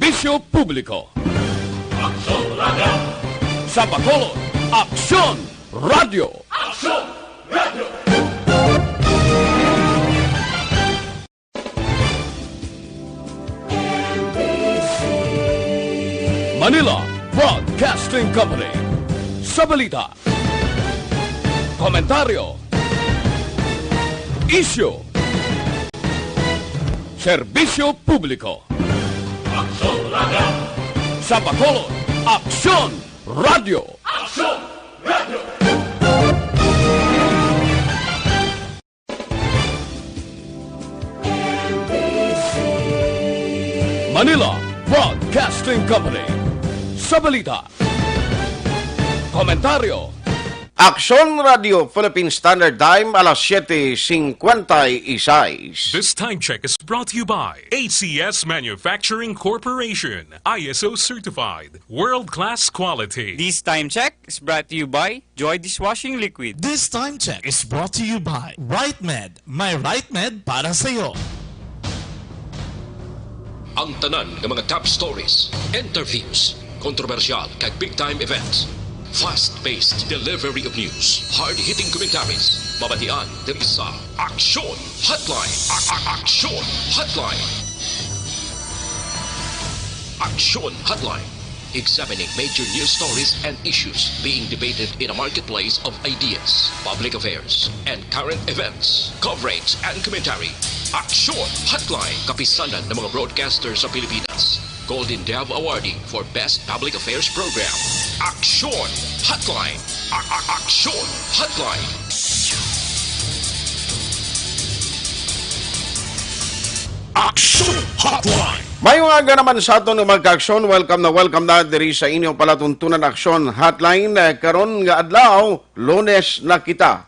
Serbisyo Publiko. Aksyon Radio! Sa Bacolod, Aksyon Radio! Aksyon Radio! Manila Broadcasting Company. Sa balita, komentaryo, isyu, serbisyo publiko. Aksyon Radio! Sa Bacolod, Aksyon Radio! Aksyon Radio! Manila Broadcasting Company. Sa balita, komentaryo, Aksyon Radio Philippine Standard Time, alas 7:56. This time check is brought to you by ACS Manufacturing Corporation, ISO certified, world-class quality. This time check is brought to you by Joy Dishwashing Liquid. This time check is brought to you by RightMed. May RightMed para sa'yo. Ang tanan ng mga top stories, interviews, kontrobersyal kag big-time events. Fast-paced delivery of news, hard-hitting commentaries, mabatian diri sa Aksyon Hotline. Aksyon Hotline. Aksyon Hotline. Examining major news stories and issues being debated in a marketplace of ideas, public affairs, and current events. Coverage and commentary. Aksyon Hotline. Kapisanan ng mga broadcasters sa Pilipinas. Golden Dove Awarding for Best Public Affairs Program. Aksyon Hotline. Aksyon Hotline. Action Hotline! May mga naman sa ato ng magka-aksyon. Welcome na diri sa inyong palatuntunan Aksyon Hotline. Karon nga adlaw, Lunes na kita.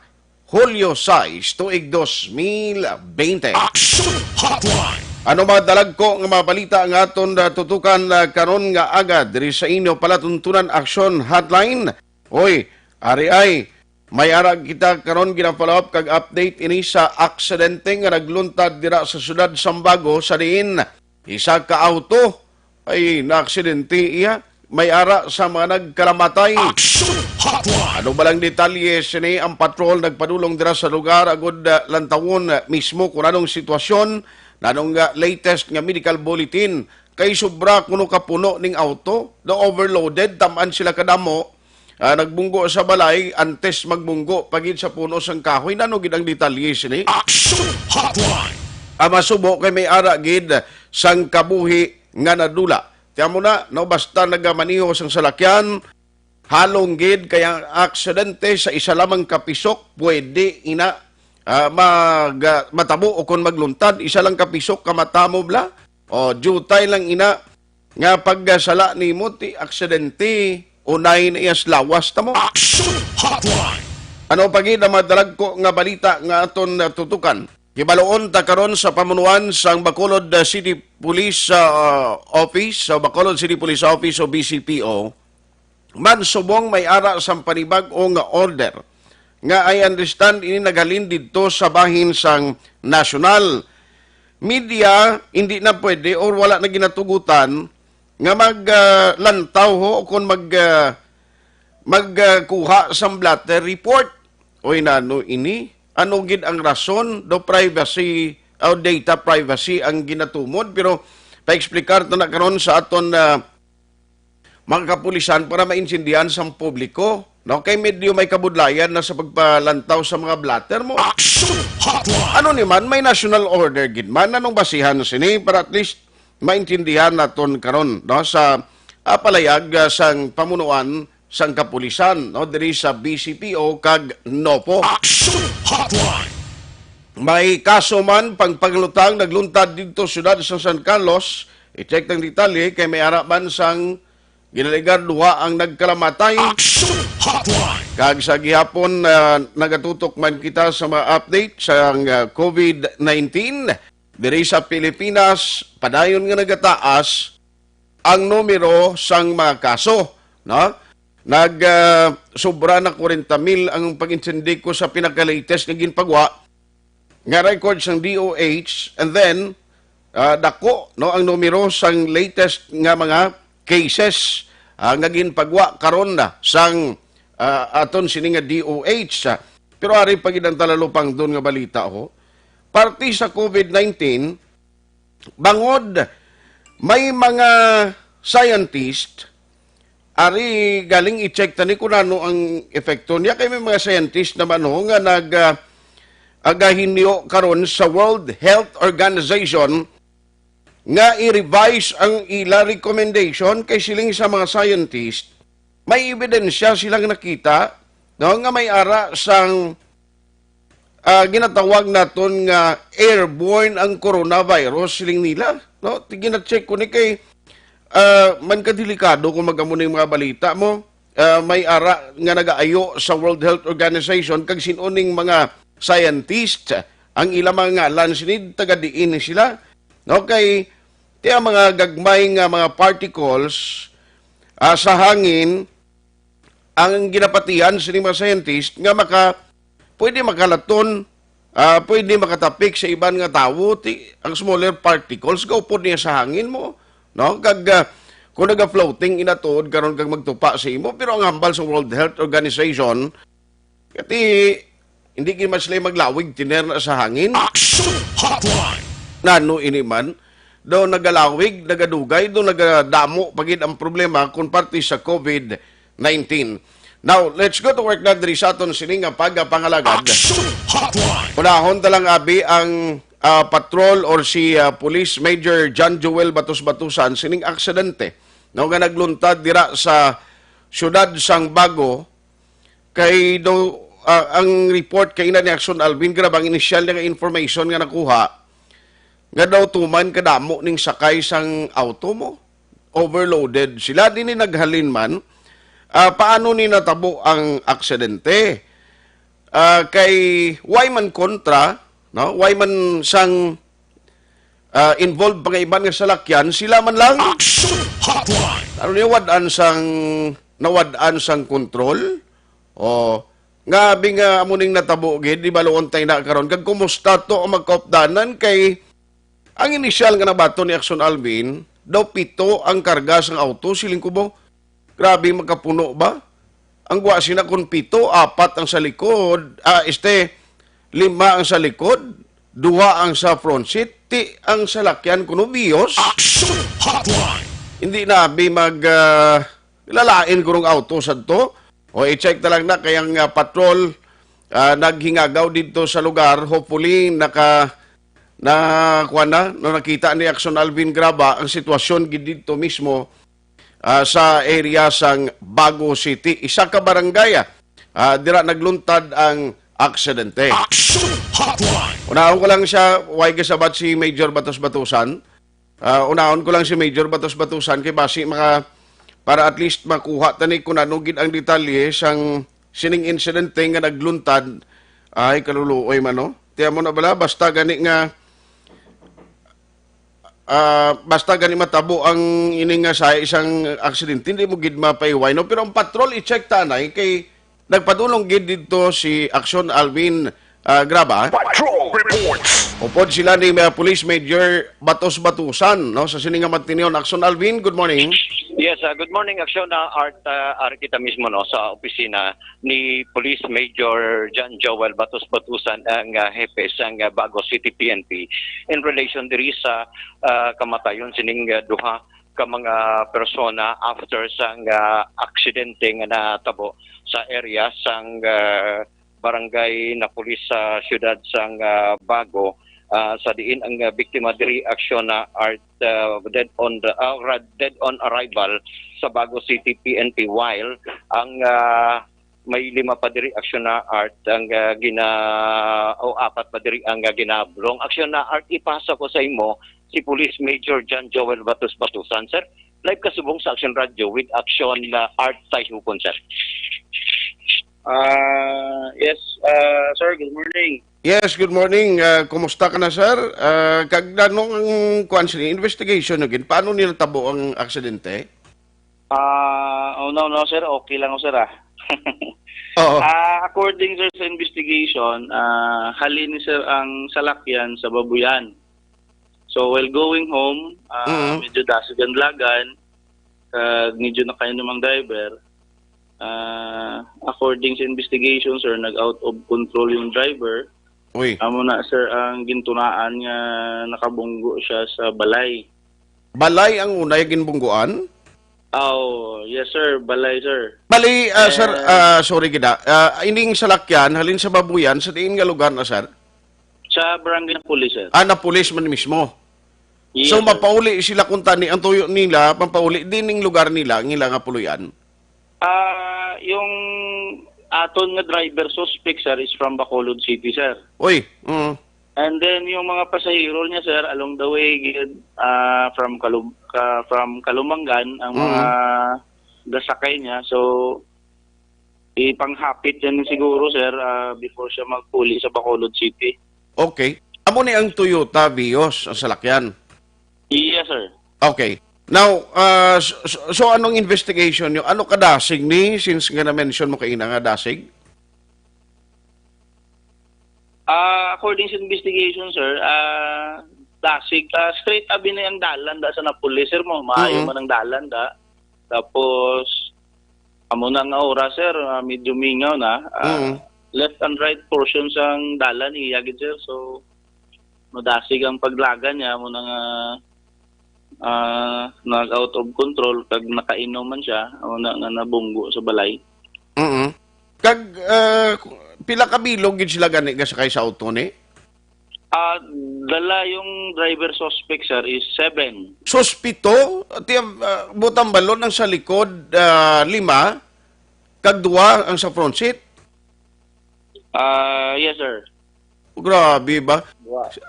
Hulyo 6, tuig 2020. Action Hotline! Ano madalag ko nga mga balita nga aton tutukan karon nga agad diri sa inyo palatuntunan Aksyon Hotline. Oy, ari ay may arag kita karon ginapollow up kag update ini sa aksidente nga nagluntad dira sa syudad Sambago sa diin isa ka auto ay naaksidente iya may ara sa mga nagkalamatay. Action Hotline! Ano ba lang detalye sini ang patrol nagpadulong dira sa lugar agud lantawon mismo kung anong sitwasyon. Nanong latest nga medical bulletin kay sobra kuno kapuno ning auto, do overloaded taman sila kadamo. Nagbunggo sa balay antes magbunggo pagid sa puno sang kahoy. Nano gid ang detalye sini? Action Hotline! Masubo kay may ara gid sang kabuhi nga nadula. Tiyan mo na, no, basta nagamaniho sang salakyan, halong gid kaya aksidente sa isa lamang kapisok pwede ina matabo o kung magluntad, isa lang kapisok kamatamo bla o jutay lang ina nga paggasala ni mo ti aksidente unay na iyas lawas tamo. Action Hotline! Ano pagid ang madalag ko nga balita nga aton tutukan. Gibaloon ta karon sa pamunuan sang Bacolod City Police Office, sa Bacolod City Police Office o BCPO, mansubong may ara sang panibag-o nga order nga I understand ini nagalin dito sa bahin sang national media. Hindi na pwede or wala na ginatugutan nga maglantaw ho kung magkuha sang blatter report. Oy nano ini ano gid ang rason do privacy o data privacy ang ginatumod, pero pa-explicar to na karon sa aton mga kapulisan para maintindihan sa publiko. No, kay medyo may kabudlayan na sa pagpalantaw sa mga blatter mo. Action Hotline! Ano ni man, may national order gid man anong basihan sini para at least maintindihan naton karon, no, sa palayag sang pamunuan sang kapulisan, no, diri sa BCPO kag NOPO. Action Hotline! May kaso man pagpaglutang nagluntad dito syudad sa San Carlos. I-check ng detalye kay may araban sang ginaligar duha ang nagkalamatay. Action Hotline! Kag sa gihapon nagatutok man kita sa mga update sa COVID-19 diri sa Pilipinas. Padayon nga nagataas ang numero sang mga kaso, no? Sobra na 40,000 ang pag-intindi ko sa pinaka-latest na ginpagwa nga records ng DOH, and then dako no ang numero sang latest nga mga cases nga ginpagwa karon na sang aton sini nga DOH. Pero ari pag idang talalupang doon nga balita ho. Parte sa COVID-19 bangod may mga scientist ari galing i-check tani kung ano ang epekto niya kay may mga scientist naman ho nga agahinyo karon sa World Health Organization nga i-revise ang ila recommendation kay siling sa mga scientist may ebidensya silang nakita no nga may ara sang ginatawag naton nga airborne ang coronavirus siling nila no gina-check ko ni kay man ka delikado kung magamunay mga balita mo may ara nga nagaayo sa World Health Organization kag sinuning mga scientist ang ilang mga ngalan sinid taga-diin sila no kay tiya mga gagmay nga mga particles sa hangin ang ginapatihan sining mga scientist nga pwede makalaton pwede makatapik sa iban nga tawo ang smaller particles gaupod niya sa hangin mo no kag kung naga-floating inatuod karon kag magtupa sa imo pero ang hambal sa World Health Organization kati hindi kin mas lay maglawig tiner na sa hangin Action Hotline. nano ini man do nagalawig nagadugay do nagadamo pagid ang problema kung parte sa COVID-19. Now let's go to work na diri sa aton sini nga pagpangalagad. Action Hotline. Unahon talang abi ang patrol or si Police Major John Joel Batos-Batusan sining aksidente no nga nagluntad dira sa siyudad sang Bago kay do ang report kay ina ni Action Alvin grab ang initial nga information nga nakuha nga daw tuman kadamo ning sakay sang auto mo overloaded sila din ni naghalin man paano ni natabo ang aksidente kay why man kontra no why man sang involved pa nga iban nga salakyan sila man lang Action Hotline. ano ni nawad-an sang kontrol o nga binga amuning natabo gid di baloon tay na karon kag kumusta to ang magkaupdanan kay ang inisyal nga nabato ni Action Alvin daw 7 ang karga sang auto siling kubo grabe magkapuno ba ang gwa sina kun 7 4 ang sa likod 5 ang sa likod 2 ang sa front seat ang salakyan kuno bios Action Hotline. hindi na lalain kurong auto sadto o i-check na lang na kayang patrol naghingagaw dito sa lugar hopefully nakita ni Action Alvin Graba ang sitwasyon gid dito mismo sa area sang Bago City isa ka barangay dira nagluntad ang aksidente. Action Hotline. Unahon ko lang siya, why kasabat si Major Batos-Batusan. Unahon ko lang si Major Batos-Batusan kay basi para at least makuha tani kung anugid ang detalye sang sining insidente nga nagluntad ay kaluluoy man no. Tiya mo na bala basta gani matabo ang ining nga sa isang aksidente hindi mo gid mapaiway no pero ang patrol i-check tanay kay nagpadulong gid dito si Action Alvin Graba. Patrol reports. Upod sila ni Police Major Batos-Batusan no sa sining nga matinion Action Alvin. Good morning. Yes, good morning. Action na Art kita mismo no sa opisina ni Police Major John Joel Batos-Batusan ang hepe sang Bago City PNP in relation diri sa kamatayon sining duha ka mga persona after sang aksidente nga natabo sa area sang barangay na pulis sa siyudad sang Bago. Sa diin ang biktima diri aksyon na dead on arrival sa Bago City PNP while ang may 5 pa diri aksyon na ang apat pa diri ang ginablong aksyon na ipasa ko sa imo si Police Major John Joel Batos-Batusan sir live kasubong sa Action Radio with aksyon na tay hukon sir. Yes, sir, good morning. Yes, good morning. Kumusta ka na, sir? Kagdanong ang investigation again, paano nila tabo ang aksidente? No, sir. Okay lang ako, sir, Oo. According, sir, sa investigation, halin ni sir ang salakyan sa babuyan. So while going home, medyo dasig ang lagan, medyo nakainom ang driver. According sa investigation, sir, nag-out of control yung driver. Uy. Amo na, sir, ang gintunaan nga nakabunggo siya sa balay. Balay ang unay ginbungguan? Oh, yes, sir. Balay, sir. Bali, sir, sorry gida. Ining salakyan, halin sa babuyan, sa diin nga lugar na, sir? Sa barangay ng pulis, sir. Na pulis man mismo. Yes, So, sir. mapauli sila kung tani, ang tuyo nila, pampauli din ning lugar nila, ang ila nga puluyan. Yung aton nga driver suspect, sir, is from Bacolod City, sir. Uy, And then yung mga pasahero niya, sir, along the way from Kalumangan ang mga gasakay niya. So ipanghapit yan siguro, sir, before siya magpuli sa Bacolod City. okay. Amo ni ang Toyota Vios, ang salakyan. Yes, sir. Okay. Now, so anong investigation nyo? Ano kadasig ni, since nga na-mention mo kaina nga dasig? According sa investigation, sir, dasig, straight abi na yung dalan da sa napuli, sir mo. Maayo man ang dalan da. Tapos, amo na nga oras, sir, medyo mingaw na. Left and right portions ang dalan, iyagid, sir. So, madasig ang paglaga niya. Amo na nga nag-out of control. Kag nakainom man siya, amo na nga nabunggo sa balay. Kag, pila ka bilog gid sila gani gasakay sa auto ni? Dala yung driver suspect, sir, is 7. Sospito, butang balon ang sa likod, 5, kag 2 ang sa front seat. Yes, sir. Grabe ba?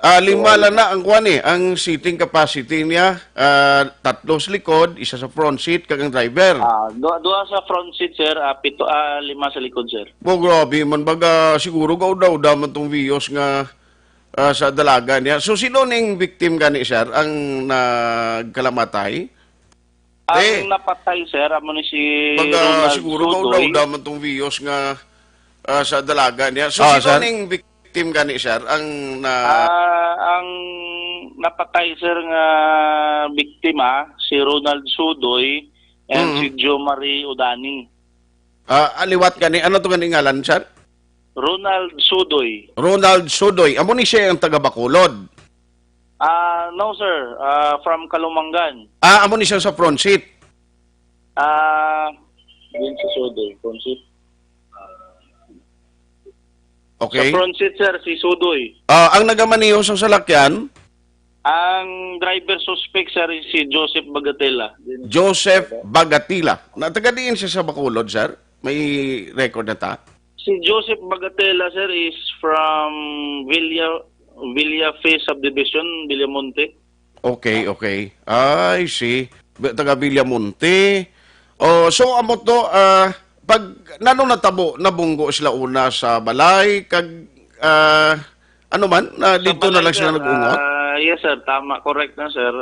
5 lang na ang kuan ang seating capacity niya, 3 sa likod, 1 sa front seat kag ang driver. Dua sa front seat, sir, 5 sa likod, sir. Grabe man baga siguro daw man tong Vios nga sa dalaga niya. So sino ning victim gani, sir, ang nagkalamatay? Ang napatay, sir, amo ni si Baga Ronald siguro Sudoy. daw man tong Vios nga sa dalaga niya. So sino ning victim gani, sir, ang ang napatay, sir, nga biktima si Ronald Sudoy and si Jo Marie Udani. aliwat gani, ano to gani ngalan, sir? Ronald Sudoy. Ronald Sudoy. Amo ni siya ang taga Bacolod. No, sir. From Kalumangan. Amo ni siya sa front seat. Yun si Sudoy. Front seat. Okay. Sa front seat, sir, si Sudoy. Ang nagamaniho sa salakyan, Ang driver suspect, sir, is si Joseph Bagatella. Joseph Bagatila. Taga diin siya sa Bacolod, sir? May record na ta? Si Joseph Bagatella, sir, is from Villa Fe Subdivision, Villamonte. Okay. I see. Taga Villamonte. So amo to, pag nanong natabo, nabunggo sila una sa balay, kag ano man, dito na lang sila nag-ungot? Yes, sir. Tama. Correct na, sir.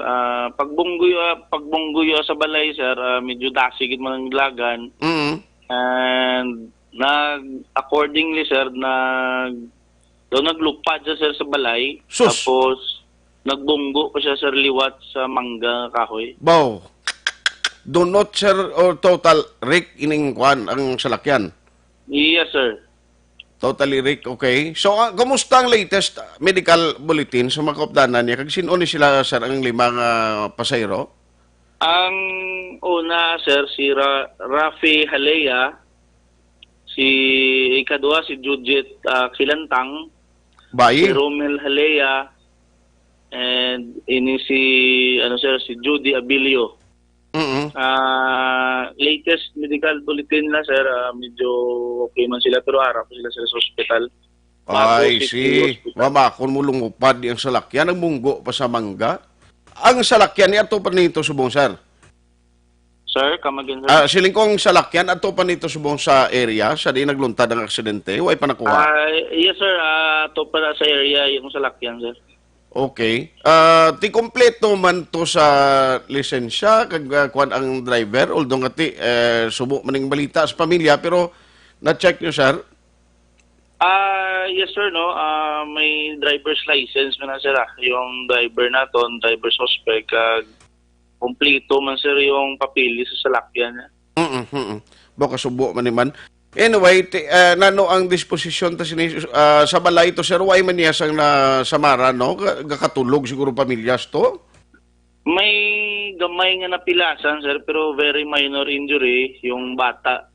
Pagbungguyo sa balay, sir, medyo dasigit man ang lagan. And accordingly, sir, naglupad siya, sir, sa balay. Sus! Tapos, nagbunggo pa siya, sir, liwat sa mangga kahoy. Bow. Do not, sir, or total wreck ining kwan ang salakyan? Yes, sir. Totally wreck, okay. So, kumusta ang latest medical bulletin sa mga kaupdanan niya? Kag sino ni sila, sir, ang 5 pasayro? Ang una, sir, si Rafi Halea. Si ikadua, si Judith Kilantang. Bayi? Si Romel Halea. And ini si, sir, si Judy Abilio. Latest medical bulletin na, sir, medyo okay man sila, pero harap sila sa hospital. Ay, si mamakon mo lumupad ang salakyan, ang munggo pa sa mangga. Ang salakyan niya, ato pa nito subong, sir? Sir, come again, sir. Silingkong salakyan, ato pa nito subong sa area, sa di nagluntad ang aksidente, huwag pa nakuha? Yes, sir, ato pa sa area yung salakyan, sir. Okay. Ti kompleto man to sa lisensya kag kuan ang driver, although nga ti subo maning balita sa pamilya, pero na-check nyo, sir? Yes sir, no. May driver's license man na sir. Yung driver naton, driver suspect, kompleto man sir yung papili sa salakyan niya. Baka subo man naman. Anyway, nano ang disposisyon ta sini sa balay to sir, way man niya sang na samara no, gakatulog siguro pamilyas to. May gamay nga napilasan sir, pero very minor injury. Yung bata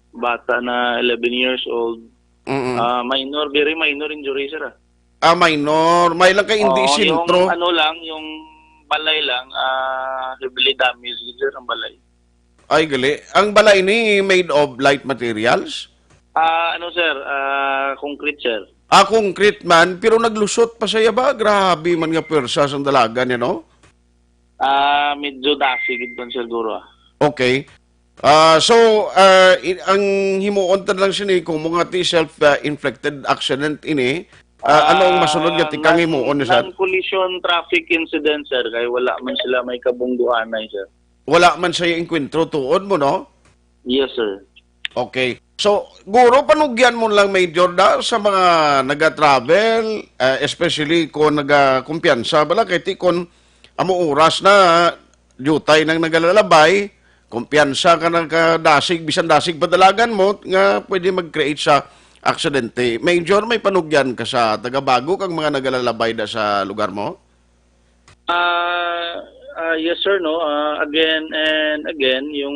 na 11 years old. Very minor injury sir. Minor, may lang kay hindi sintro. Yung balay lang, heavily damaged sir ang balay. Ay gali, ang balay ni made of light materials? Sir, concrete sir. Concrete man, pero naglusot pa siya ba? Grabe man nga pwersa sa dalaga niya, no? Medyo dasigid man siguro. Okay. Ang himuon ta lang siya ni kung mga self-inflicted accident ini, ano ang masunod nga tikang himuon ni sir? Non-collision traffic incident sir, kaya wala man sila may kabungguanay sir. Wala man siya inkwentro tuod mo, no? Yes sir. Okay. So, guro, panugyan mo lang Major da sa mga naga-travel, especially kung naga-kumpiyansa, bala kay tikon amo oras na jutay nang nagalalabay, kumpiyansa ka ng kadasig, bisan dasig padalagan mo, nga pwede mag-create sa aksidente. Major, may panugyan ka sa taga-bago kang mga nagalalabay da sa lugar mo? Yes sir, no. Again and again, yung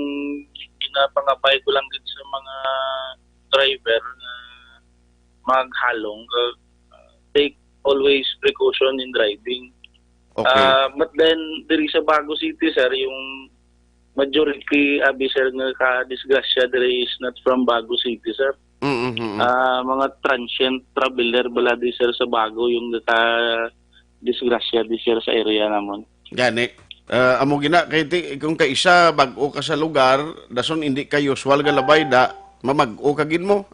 pinapangabay ko lang din sa mga driver na maghalong, take always precaution in driving. Okay. But then, diri sa Bago City, sir, yung majority sir nga ka-disgrasya diri is not from Bago City, sir. Mga transient traveler bala di sir sa Bago yung ka-disgrasya di sir sa area namon. Gani. Amo gina kay kung kaisa bag-o ka sa lugar, dason hindi ka usual nga labay da, mamag-o ka gid mo.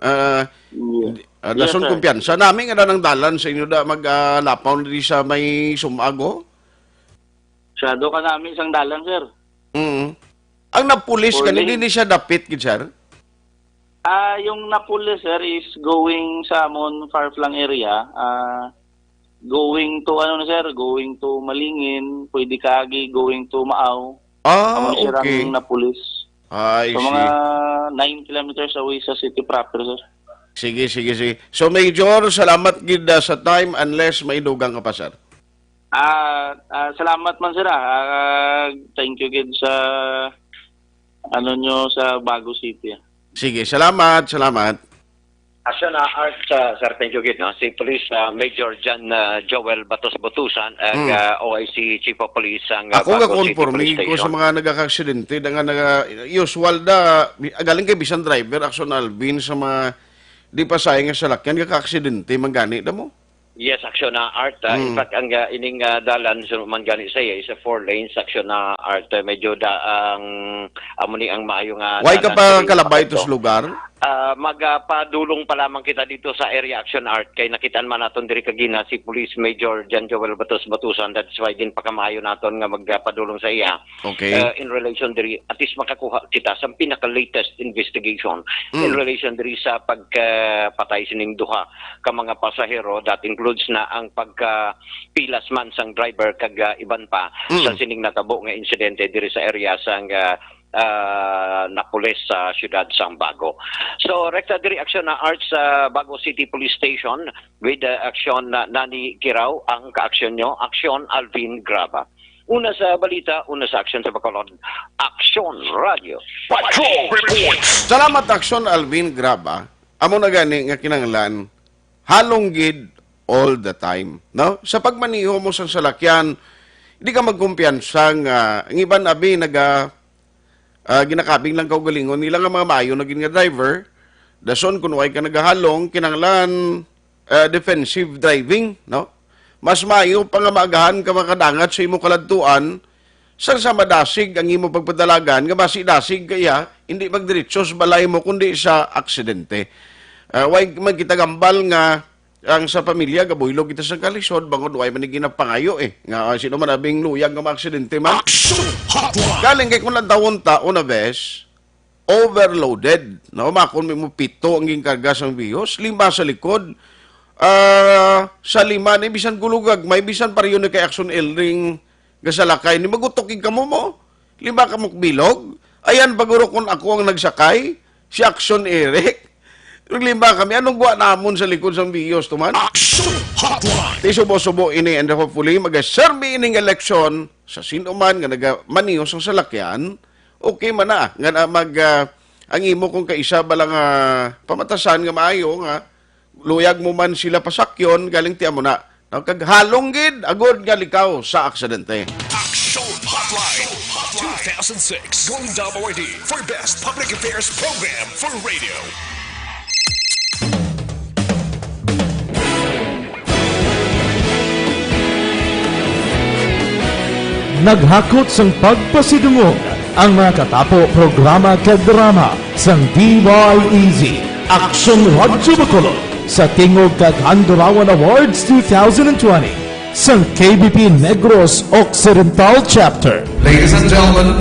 Dason Yes, kumpiyansa nami nga nang dalan sa inyo da maglapaw diri sa may Sumago. Shadow ka namin isang dalan, sir. Ang napulis kanina hindi siya dapit gid sir. Yung napulis, sir, is going sa amon far-flung area. Going to going to Malingin, pwede kagi going to Maaw. Okay. Napulis. I So see. mga 9 kilometers away sa city proper, sir. Sige. So Major, salamat gid sa time unless may dugang ka pa sir. Salamat man sir. Thank you gid sa nyo sa Bago City. Sige, salamat. Action Art, sir, thank you gid, no? Si Police Major John Joel Batos-Botusan, ang OIC Chief of Police ang Ako nga Bago City conforme Police ko sa Station. mga nagaka-aksidente, usual da, galing kay bisan driver, Action Alvin, sa mga di pa sayang nga salakyan, nagaka-aksidente, manggani da mo. Yes, Action Art. In fact, ang ining dalan man gani saya is a 4 lanes Action Art. Medyo ang amuni ang maayong Why ka dalan pa sa kalabay Papato. to sa lugar? Magpadulong pa lamang kita dito sa area Action Art kay nakitaan man naton diri kagina si Police Major John Joel Batos-Botusan. That's why din pakamayo naton nga magpadulong sa iya. Okay. In relation diri at least makakuha kita sa pinaka-latest investigation in relation diri sa pagpatay sining duha ka mga pasahero. That includes na ang pagpilas man sang driver kag iban pa sa sining natabo nga insidente diri sa area sang napulis sa siyudad sang Bago. So, rekta diri aksyon na Arts sa Bago City Police Station with aksyon na Nani Kiraw, ang kaaksyon nyo, aksyon Alvin Graba. Una sa balita, una sa aksyon sa Bacolod, Aksyon Radio. Patrol Report. Salamat Action Alvin Graba. Amo na gani nga kinanglan, halong gid all the time. No? Sa pagmaniho mo sa salakyan, hindi ka magkumpiyansa nga ang iban abi ginakabing lang kaugalingon nila nga mga maayo na nga driver. Dason kung way ka nagahalong, kinanglan defensive driving, no? Mas maayo pa nga maagahan ka makadangat sa imo kaladtuan sa madasig ang imo pagpadalagan nga basi dasig kaya hindi magdiretso sa balay mo kundi sa aksidente. Way man kita gambal nga ang sa pamilya gabuylog kita sa kalisod bangod way man ginapangayo nga sino man abing luyag nga maaksidente man. Galing kay kung lang taon na bes overloaded, no, makon mo pito ang ginkarga sa bihos, 5 sa likod. sa lima ni bisan gulugag may bisan pariyo ni kay action eldring gasalakay ni magutok ka mo lima ka mok bilog ayan paguro kun ako ang nagsakay si action Eric lima kami anong guwa namon sa likod sang biyos tuman Action Hotline. ti subo-subo ini and hopefully mag-serve ining election sa sino man nga nagamaniyo sa salakyan okay man na nga ang imo kung kaisa balang pamatasan nga maayo nga luyag mo man sila pasakyon galing tiyan mo na kaghalong gid agod nga likaw sa aksidente. Action Hotline. 2006 Golden Award for Best Public Affairs Program for Radio. Naghakot sang pagpasidungog ang mga katapo programa kag drama sang DYEZ Action Radyo Bacolod sa Tingog kag Handurawan Awards 2020 sang KBP Negros Occidental Chapter. Ladies and gentlemen,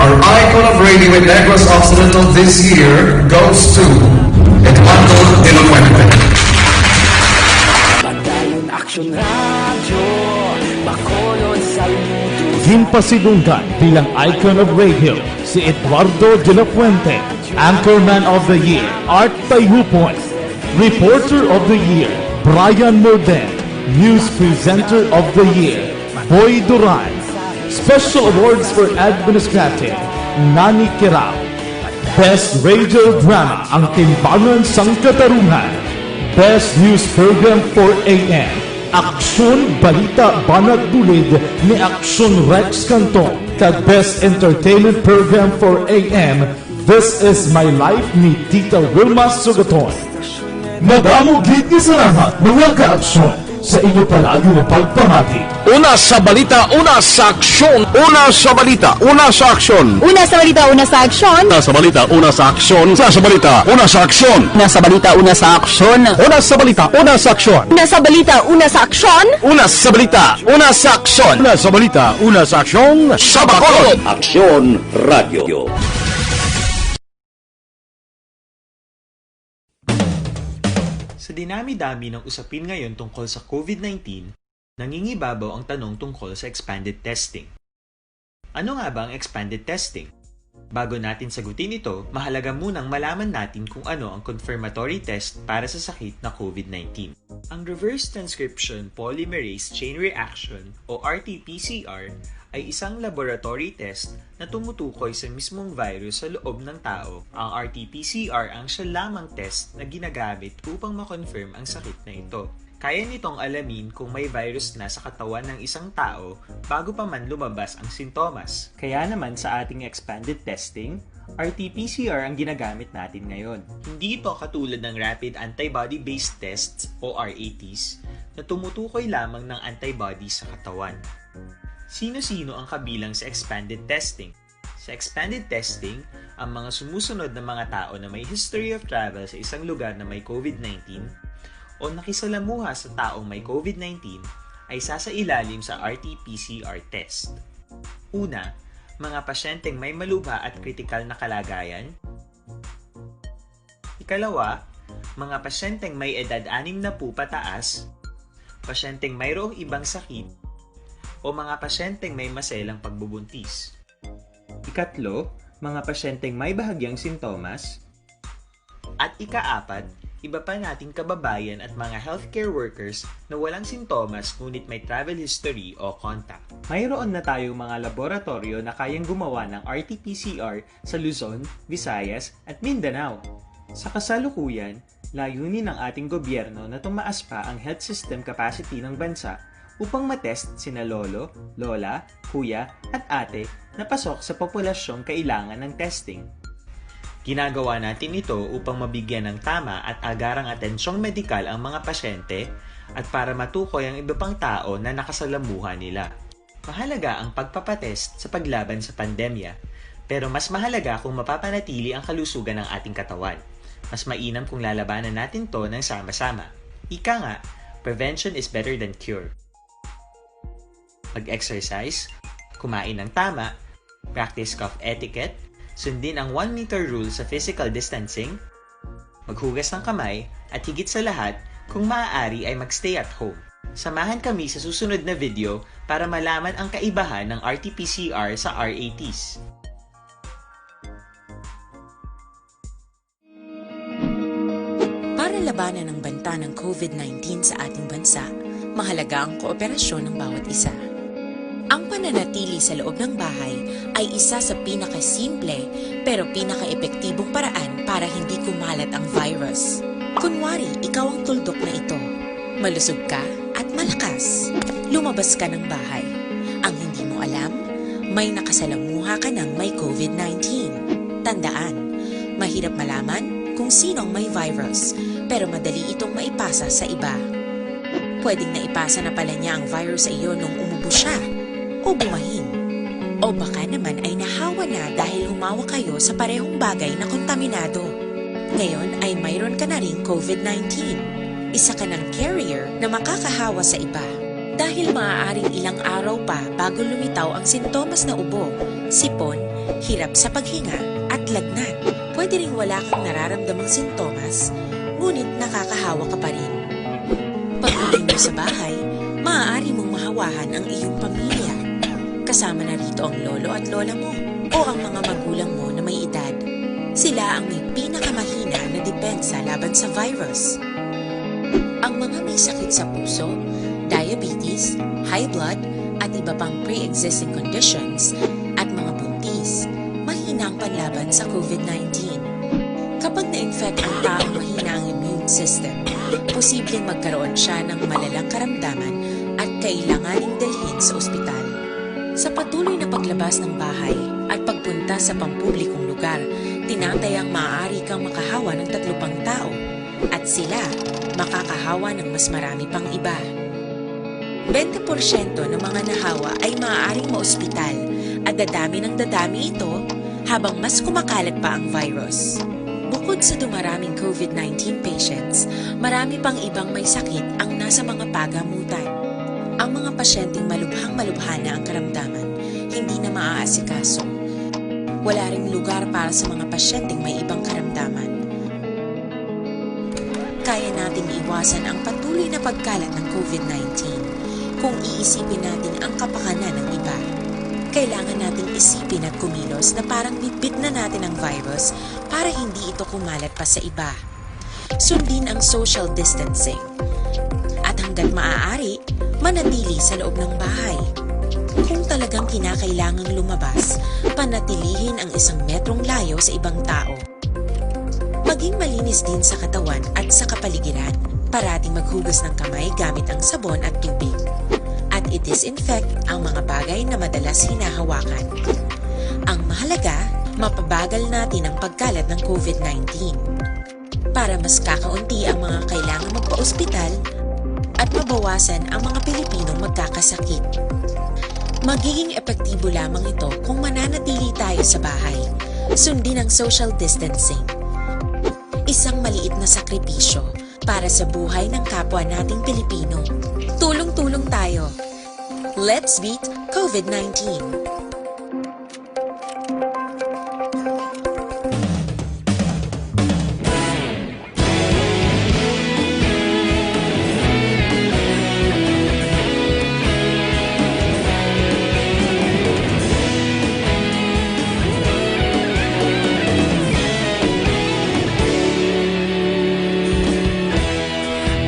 our icon of radio in Negros Occidental this year goes to Eduardo de la Fuente. Action Radio, Bacolod Saludo. Ginpasidunggan bilang icon of radio si Eduardo de la Fuente, Anchorman of the Year, Art Tayhupoy, Reporter of the Year, Brian Morden, News Presenter of the Year, Boy Duran, Special Awards for Administrative, Nani Kirao, Best Radio Drama ang Timbangan sang Katarungan, Best News Program for AM, Aksyon Balita Banat Bulid ni Aksyon Rex Canton, kag Best Entertainment Program for AM, This Is My Life ni Tita Wilma Sugaton. Madamo gid ni salamat mga ka-aksyon sa inyo palagi na pagpamati. Una sa balita, una sa aksyon. Una sa balita, una sa aksyon. Una sa balita, una sa aksyon. Una sa balita, una sa aksyon. Una sa balita, una sa aksyon. Una sa balita, una sa aksyon. Una sa balita, una sa aksyon. Una sa balita, una sa aksyon. Una sa balita, una sa aksyon. Una sa balita, una sa aksyon. Sa Bacolod. Aksyon Radio. Sa dinami-dami ng usapin ngayon tungkol sa COVID-19, nangingibabaw ang tanong tungkol sa expanded testing. Ano nga ba ang expanded testing? Bago natin sagutin ito, mahalaga munang malaman natin kung ano ang confirmatory test para sa sakit na COVID-19. Ang reverse transcription polymerase chain reaction o RT-PCR ay isang laboratory test na tumutukoy sa mismong virus sa loob ng tao. Ang RT-PCR ang siya lamang test na ginagamit upang makonfirm ang sakit na ito. Kaya nitong alamin kung may virus na sa katawan ng isang tao bago pa man lumabas ang sintomas. Kaya naman sa ating expanded testing, RT-PCR ang ginagamit natin ngayon. Hindi ito katulad ng rapid antibody-based tests o RATs na tumutukoy lamang ng antibodies sa katawan. Sino-sino ang kabilang sa expanded testing? Sa expanded testing, ang mga sumusunod na mga tao na may history of travel sa isang lugar na may COVID-19 o nakisalamuha sa taong may COVID-19 ay sasailalim sa RT-PCR test. Una, mga pasyenteng may malubha at kritikal na kalagayan. Ikalawa, mga pasyenteng may edad 60 pataas, pasyenteng mayroong ibang sakit, o mga pasyenteng may maselang pagbubuntis. Ikatlo, mga pasyenteng may bahagyang sintomas. At ikaapat, iba pa nating kababayan at mga healthcare workers na walang sintomas ngunit may travel history o contact. Mayroon na tayong mga laboratorio na kayang gumawa ng RT-PCR sa Luzon, Visayas at Mindanao. Sa kasalukuyan, layunin ng ating gobyerno na tumaas pa ang health system capacity ng bansa upang matest sina lolo, lola, kuya at ate na pasok sa populasyong kailangan ng testing. Ginagawa natin ito upang mabigyan ng tama at agarang atensyong medikal ang mga pasyente at para matukoy ang iba pang tao na nakasalamuha nila. Mahalaga ang pagpapatest sa paglaban sa pandemya, pero mas mahalaga kung mapapanatili ang kalusugan ng ating katawan. Mas mainam kung lalabanan natin to ng sama-sama. Ika nga, prevention is better than cure. Mag-exercise, kumain ng tama, practice cough etiquette, sundin ang 1 meter rule sa physical distancing, maghugas ng kamay, at higit sa lahat, Kung maaari ay magstay at home. Samahan kami sa susunod na video para malaman ang kaibahan ng RT-PCR sa RATs. Para labanan ang banta ng COVID-19 sa ating bansa, mahalaga ang kooperasyon ng bawat isa. Ang pananatili sa loob ng bahay ay isa sa pinakasimple pero pinaka-epektibong paraan para hindi kumalat ang virus. Kunwari, ikaw ang tuldok na ito. Malusog ka at malakas. Lumabas ka ng bahay. Ang hindi mo alam, may nakasalamuha ka ng may COVID-19. Tandaan, mahirap malaman kung sinong may virus, pero madali itong maipasa sa iba. Pwedeng naipasa na pala niya ang virus sa iyo nung umubo siya o bumahin. O baka naman ay nahawa na dahil humawa kayo sa parehong bagay na kontaminado. Ngayon ay mayroon ka na ring COVID-19. Isa ka ng carrier na makakahawa sa iba. Dahil maaaring ilang araw pa bago lumitaw ang sintomas na ubo, sipon, hirap sa paghinga at lagnat. Pwede ring wala kang nararamdamang sintomas, ngunit nakakahawa ka pa rin. Pag-uwi mo sa bahay, maaari mong mahawahan ang iyong pamilya. Kasama na rito ang lolo at lola mo o ang mga magulang mo na may edad. Sila ang may pinakamahina na depensa laban sa virus. Ang mga may sakit sa puso, diabetes, high blood, at iba pang pre-existing conditions at mga buntis, mahina ang panlaban sa COVID-19. Kapag na-infect ang taong mahina ang immune system, posibleng magkaroon siya ng malalang karamdaman at kailanganing dalhin sa ospital. Sa patuloy na paglabas ng bahay at pagpunta sa pampublikong lugar, tinatayang maaari kang makahawa ng 3 pang tao at sila makakahawa ng mas marami pang iba. 20% ng mga nahawa ay maaaring maospital at dadami ng dadami ito habang mas kumakalat pa ang virus. Bukod sa dumaraming COVID-19 patients, marami pang ibang may sakit ang nasa mga pagamutan. Ang mga pasyenteng malubhang-malubha na ang karamdaman, hindi na maaasikaso. Wala ring lugar para sa mga pasyenteng may ibang karamdaman. Kaya nating iwasan ang patuloy na pagkalat ng COVID-19 kung iisipin natin ang kapakanan ng iba. Kailangan nating isipin at kumilos na parang bibit na natin ang virus para hindi ito kumalat pa sa iba. Sundin ang social distancing. At hanggat maaari, manatili sa loob ng bahay. Kung talagang kinakailangang lumabas, panatilihin ang 1 metrong layo sa ibang tao. Maging malinis din sa katawan at sa kapaligiran. Parating maghugas ng kamay gamit ang sabon at tubig. At i-disinfect ang mga bagay na madalas hinahawakan. Ang mahalaga, mapabagal natin ang pagkalat ng COVID-19 para mas kakaunti ang mga kailangang magpa-ospital at mabawasan ang mga Pilipinong magkakasakit. Magiging epektibo lamang ito kung mananatili tayo sa bahay. Sundin ang social distancing. Isang maliit na sakripisyo para sa buhay ng kapwa nating Pilipino. Tulong-tulong tayo. Let's beat COVID-19.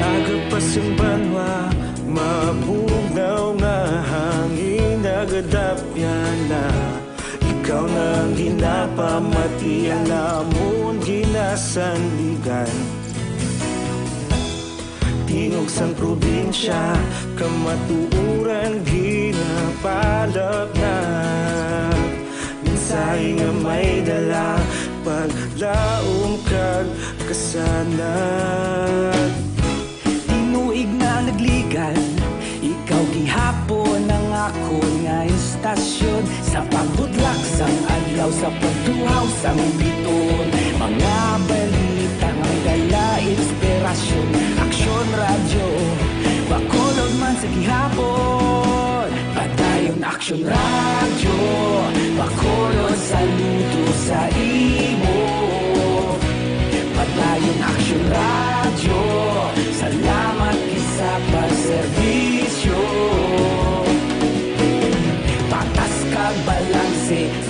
Agapasang banwa, mabugaw nga hangin nagadapyan na. Ikaw nang ginapamatian namon ginasandigan. Tingog sang probinsya, kamatuuran ginapalap na. Minsay nga may dala, paglaom kag kasanat. Tinuig na nagligan, ikaw gihapon ang ako nga istasyon. Sa pagbudlak sang adlaw, sa pagtuhaw sang biton. Mga balita nga dala inspirasyon. Aksyon radyo, bakolod man sa gihapon. Padayon aksyon radyo, bakolod saludo sa imo. Padayon aksyon radyo, sa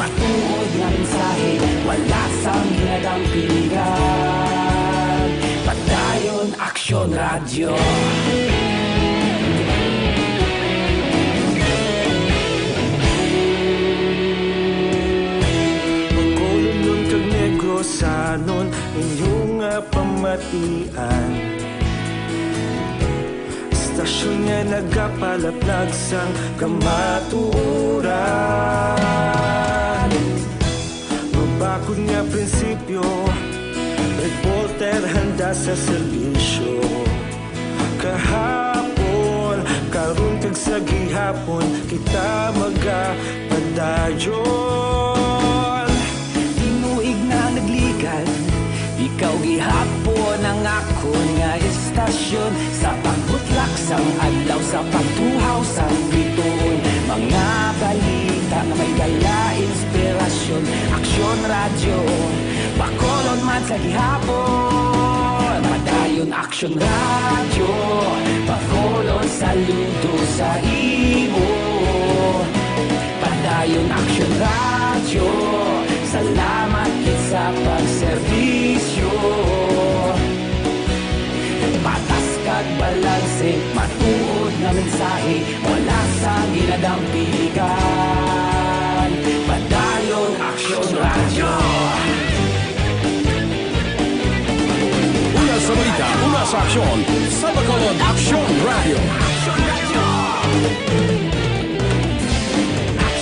matuod na mensahe, wala sang ginagampiligan. Padayon Aksyon Radio. Magkululong kag negosanon inyong pamatian. Stasyon nga nagapalaplag sang kamatuuran. Mabakod nga prinsipyo, reporter handa sa serbisyo. Kahapon, karon kag sa gihapon, kita magapadayon. Tinuig na nagligan, ikaw gihapon ang akon nga istasyon. Sa pagbutlak sang adlaw, sa pagtuhaw sang bituon, mga balita na may dala inspirasyon. Aksyon Radio, Bacolod man sa gihapon. Padayon Aksyon Radio, Bacolod saludo sa imo. Padayon Aksyon Radio, salamat kit sa pagserbisyo. Patas kag balanse, matuod na mensahe, wala sa ginadampiligan. Padayon Aksyon Radio. Una sa balita, una sa aksyon, sa Bacolod Aksyon Radio.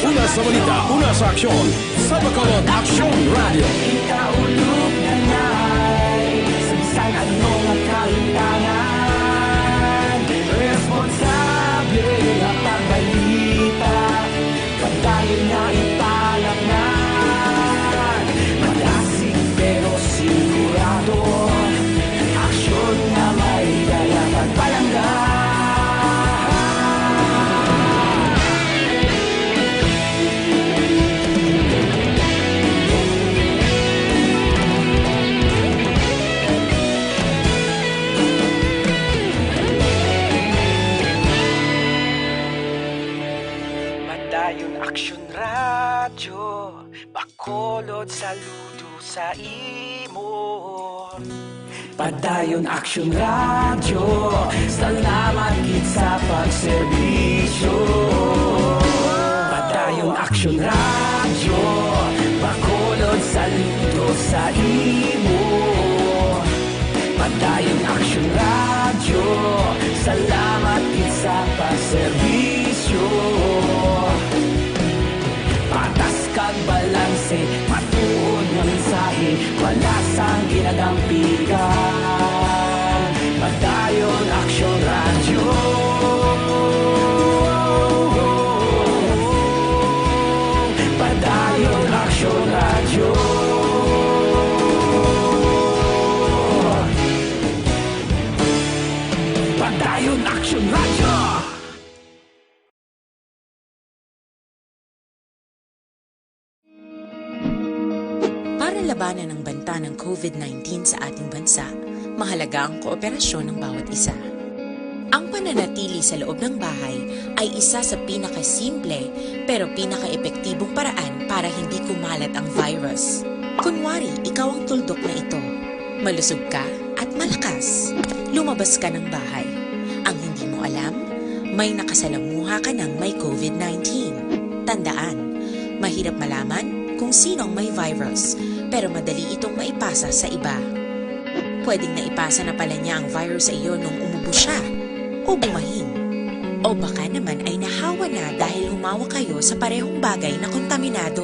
Una sa balita, una sa aksyon, sa Bacolod Aksyon Radio. Ikaulog na na'y sabisan anong ang kahintangan. Responsable na pagbalita, pagdayon na ipalaknan. Malasig pero sigurado, aksyon na may dala pagpalanggan. Padayon Aksyon Radio, Bacolod saludo sa imo. Padayon Aksyon Radio, salamat kit sa pagserbisyo. Padayon Aksyon Radio, Bacolod saludo sa imo. Padayon Aksyon Radio, salamat kit sa pagserbisyo. Patas kag balanse, matuod nga mensahe, wala sang ginadampiligan. Padayon Aksyon Radio. Padayon Aksyon Radio. Padayon Aksyon Radio. Para labanan ang banta ng COVID-19 sa ating bansa, mahalaga ang kooperasyon ng bawat isa. Ang pananatili sa loob ng bahay ay isa sa pinakasimple pero pinaka-epektibong paraan para hindi kumalat ang virus. Kunwari, ikaw ang tuldok na ito. Malusog ka at malakas. Lumabas ka ng bahay. Ang hindi mo alam, may nakasalamuha ka ng may COVID-19. Tandaan, mahirap malaman kung sino ang may virus, pero madali itong maipasa sa iba. Pwedeng naipasa na pala niya ang virus sa iyo nung umubo siya, o bumahing. O baka naman ay nahawa na dahil humawa kayo sa parehong bagay na kontaminado.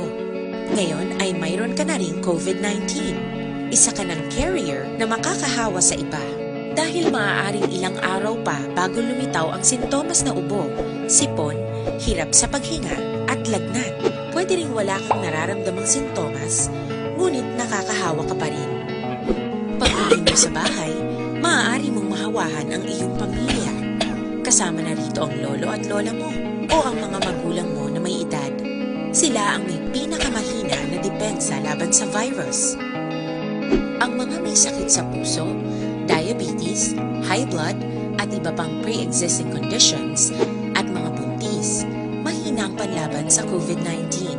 Ngayon ay mayroon ka na ring COVID-19. Isa ka ng carrier na makakahawa sa iba. Dahil maaaring ilang araw pa bago lumitaw ang sintomas na ubo, sipon, hirap sa paghinga at lagnat. Pwede ring wala kang nararamdamang sintomas, ngunit nakakahawa ka pa rin. Pag-uwi mo sa bahay, maaari mong mahawahan ang iyong pamilya. Kasama na rito ang lolo at lola mo o ang mga magulang mo na may edad. Sila ang may pinakamahina na depensa laban sa virus. Ang mga may sakit sa puso, diabetes, high blood, at iba pang pre-existing conditions, at mga buntis, mahina ang panlaban sa COVID-19.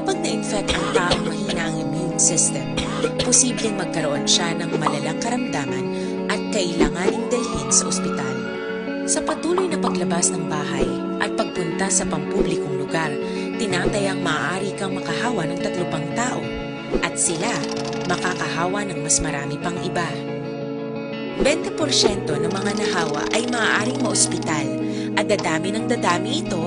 Kapag na-infect ang taong mahina ang immune system, posibleng magkaroon siya ng malalang karamdaman at kailanganing dalhin sa ospital. Sa patuloy na paglabas ng bahay at pagpunta sa pampublikong lugar, tinatayang maaari kang makahawa ng 3 pang tao at sila makakahawa ng mas marami pang iba. 20% ng mga nahawa ay maaaring maospital at dadami ng dadami ito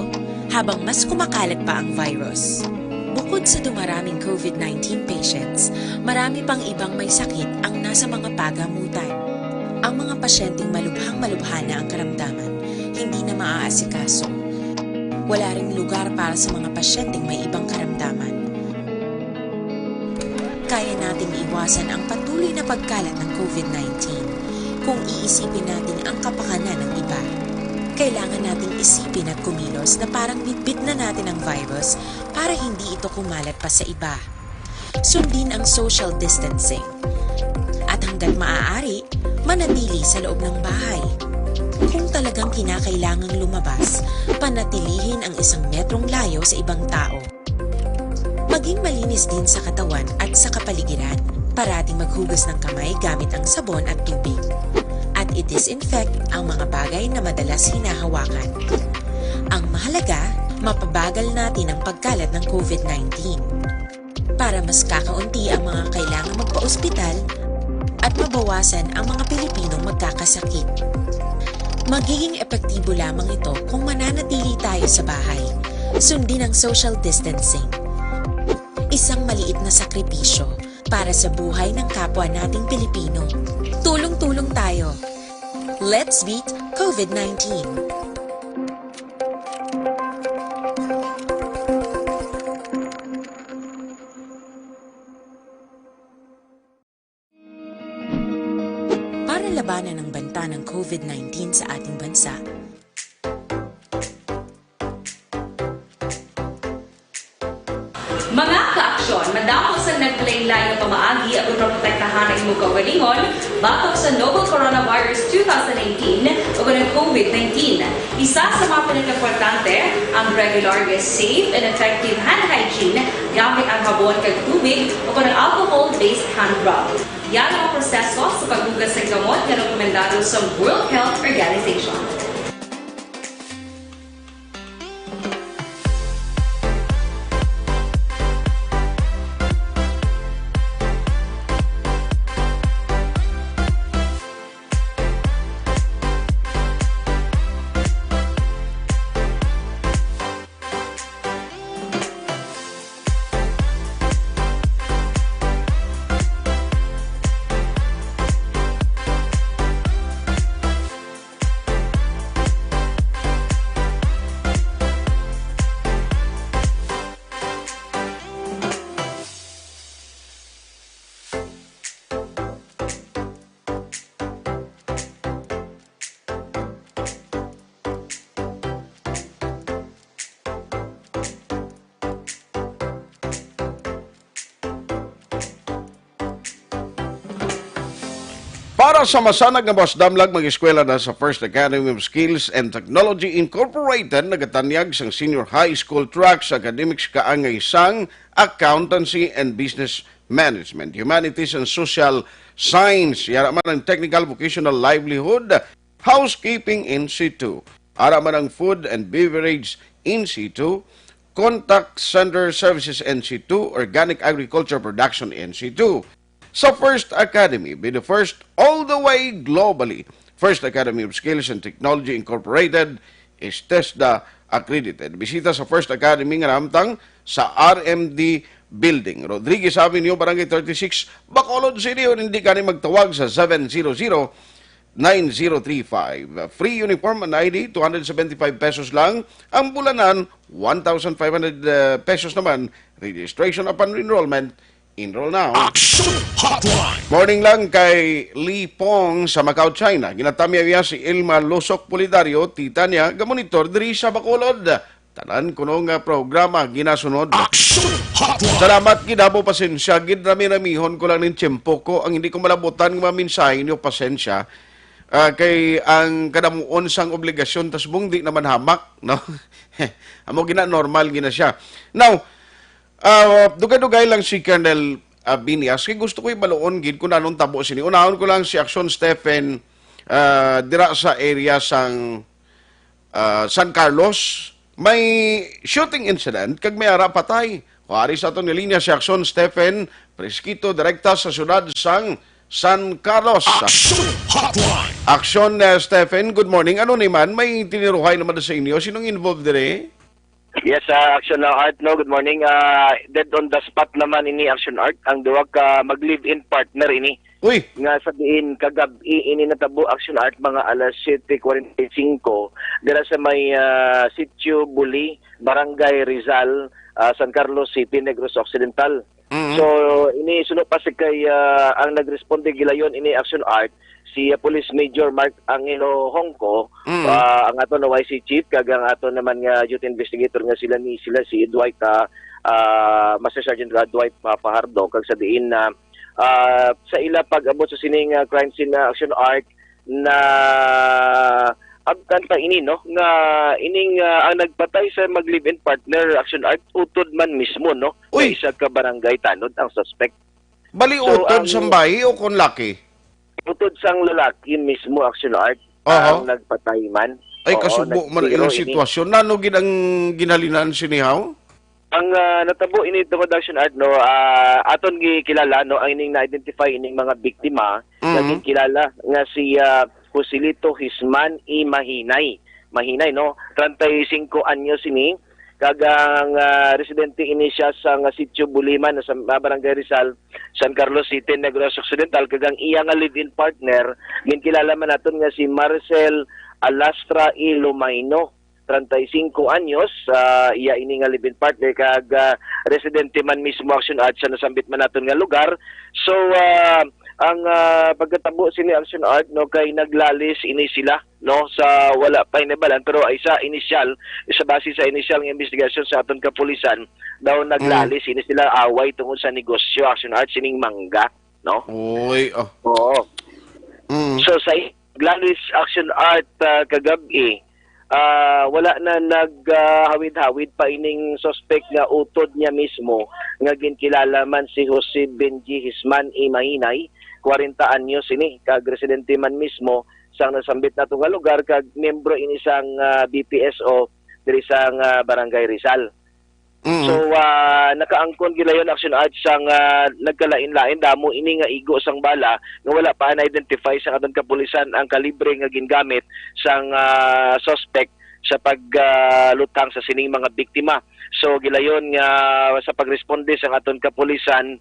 habang mas kumakalat pa ang virus. Bukod sa dumaraming COVID-19 patients, marami pang ibang may sakit ang nasa mga pagamutan. Ang mga pasyenteng malubhang-malubha na ang karamdaman, hindi na maaasikaso. Wala ring lugar para sa mga pasyenteng may ibang karamdaman. Kaya nating iwasan ang patuloy na pagkalat ng COVID-19 kung iisipin natin ang kapakanan ng iba. Kailangan nating isipin at kumilos na parang bitbit na natin ang virus para hindi ito kumalat pa sa iba. Sundin ang social distancing. At hanggat maaari, manatili sa loob ng bahay. Kung talagang kinakailangang lumabas, panatilihin ang 1 metrong layo sa ibang tao. Maging malinis din sa katawan at sa kapaligiran. Parating maghugas ng kamay gamit ang sabon at tubig. At i-disinfect ang mga bagay na madalas hinahawakan. Ang mahalaga, mapabagal natin ang pagkalat ng COVID-19. Para mas kakaunti ang mga kailangang magpa-ospital at mabawasan ang mga Pilipinong magkakasakit. Magiging epektibo lamang ito kung mananatili tayo sa bahay. Sundin ang social distancing. Isang maliit na sakripisyo para sa buhay ng kapwa nating Pilipino. Tulong-tulong tayo. Let's beat COVID-19. Para labanan ang banta ng COVID-19 sa ating bansa, mga kaaksyon, madamo sa naglain-lain na pamaagi at protektahan ang imong kaugalingon batok sa novel coronavirus 2018 o ng COVID-19. Isa sa mga pinaka-importante ang regular, safe, and effective hand hygiene gamit ang habon kag tubig o ng alcohol-based hand rub. Yan ang proseso sa paghugas ng gamot na rekomendado sa World Health Organization. Para sa masanag nga boss damlag, mag-eskwela na sa First Academy of Skills and Technology Incorporated, nagatanyag sang senior high school track sa academics kaangay sang Accountancy and Business Management, Humanities and Social Science, yara man ang Technical Vocational Livelihood, Housekeeping in situ, ara man ang Food and Beverage in situ, Contact Center Services in situ, Organic Agriculture Production in situ. Sa First Academy, be the first all the way globally. First Academy of Skills and Technology Incorporated is TESDA accredited. Bisita sa First Academy nga namtang sa RMD Building, Rodriguez Avenue, Barangay 36, Bacolod City. O hindi ka magtawag sa 700-9035. Free uniform and ID, 275 pesos lang. Ang bulanan, 1,500 pesos naman. Registration upon enrollment. Enroll now. Action Hotline. Morning lang kay Lee Pong sa Macau, China. Ginatamya niya si Ilma Losok Polidario, tita niya, gamonitor diri sa Bacolod. Tanan kuno nga programa ginasunod. Action Hotline. Salamat gidabo pasensya, gid rami-ramihon ko lang ning tiyempo ko. Ang hindi ko malabutan nga maminsahe niyo pasensya. Kay ang kadamuon sang obligasyon tas bung di naman hamak, no? Amo gina normal gina siya. Now, Dugay-dugay lang si Colonel Binias. Kaya gusto ko ibaloon gid kung anong tabo sini. Unahon ko lang si Action Stephen dira sa area sang San Carlos. May shooting incident kag may ara patay. Kuari sa atong linya si Action Stephen Presquito direkta sa syudad sang San Carlos. Action Hotline. Action Stephen, good morning. Ano naman, may tiniruhay naman sa inyo. Sinong involved dire? Yes, Action Art, no, good morning. Dead on the spot naman ini Action Art. Ang duwa ka mag-live-in partner ini. Uy! Nga sabihin, kagabi ini natabo Action Art mga alas 7:45. Dira sa may Sitio Buli, Barangay Rizal, San Carlos City, Negros Occidental. So, ini sunod pa si kay ang nagresponde gilayon ini Action Art, si Police Major Mark Angelo Hongko, ang ato na YC Chief, kag ang ato naman nga youth investigator nga sila si Dwight, Master Sergeant Dwight Pahardo, kag sa diin na sa ila pag-abot sa sining crime scene Action Art na abkan pa ini no nga ining ang nagpatay sa mag-live-in partner Action Art utod man mismo no. Uy! Isa ka barangay tanod ang suspect. Bali utod sa bahay o kung laki? Utod sang lalaki mismo Action Art ang nagpatay man. Ay kasubo man ilang sitwasyon. Nano gid ang ginhalinan sinihaw? Ang natabo ini tungod Action Art no, aton gikilala no ang ining na-identify ining mga biktima nga kilala nga si Joselito Hisman I Mahinay no, 35 anyos ini, kagang residente ini siya sa Sitio Buliman sa Barangay Rizal, San Carlos City, Negros Occidental, kagang iya nga live-in partner ginkilala man naton nga si Marcel Alastra I Lumayno, 35 anyos, iya ini nga live-in partner kag residente man mismo Action Art sa nasambit man naton nga lugar. So ang pagkatabo sini Action Art no kay naglalis ini sila no sa wala pa inabalan pero ay sa initial sa base sa initial nga investigation sa aton kapulisan daw naglalis ini sila away tungod sa negosyo Action Art sining mangga no. Oy, Oo. So sa naglalis Action Art kagabi wala na naghawid-hawid pa ining suspect nga utod niya mismo nga ginkilala man si Jose Benji Hisman I Mahinay, 40 anyos ini, kag residente man mismo sang nasambit nato nga lugar kag membro ini sang BPSO diri sang Barangay Rizal. So nakaangkon gilayon Action Art sang nagkalain-lain damo ini nga igo sang bala nga wala pa na-identify sa aton kapulisan ang kalibre nga gingamit sang suspect sa paglutang sa sining mga biktima. So gilayon nga sa pagresponde sa aton kapulisan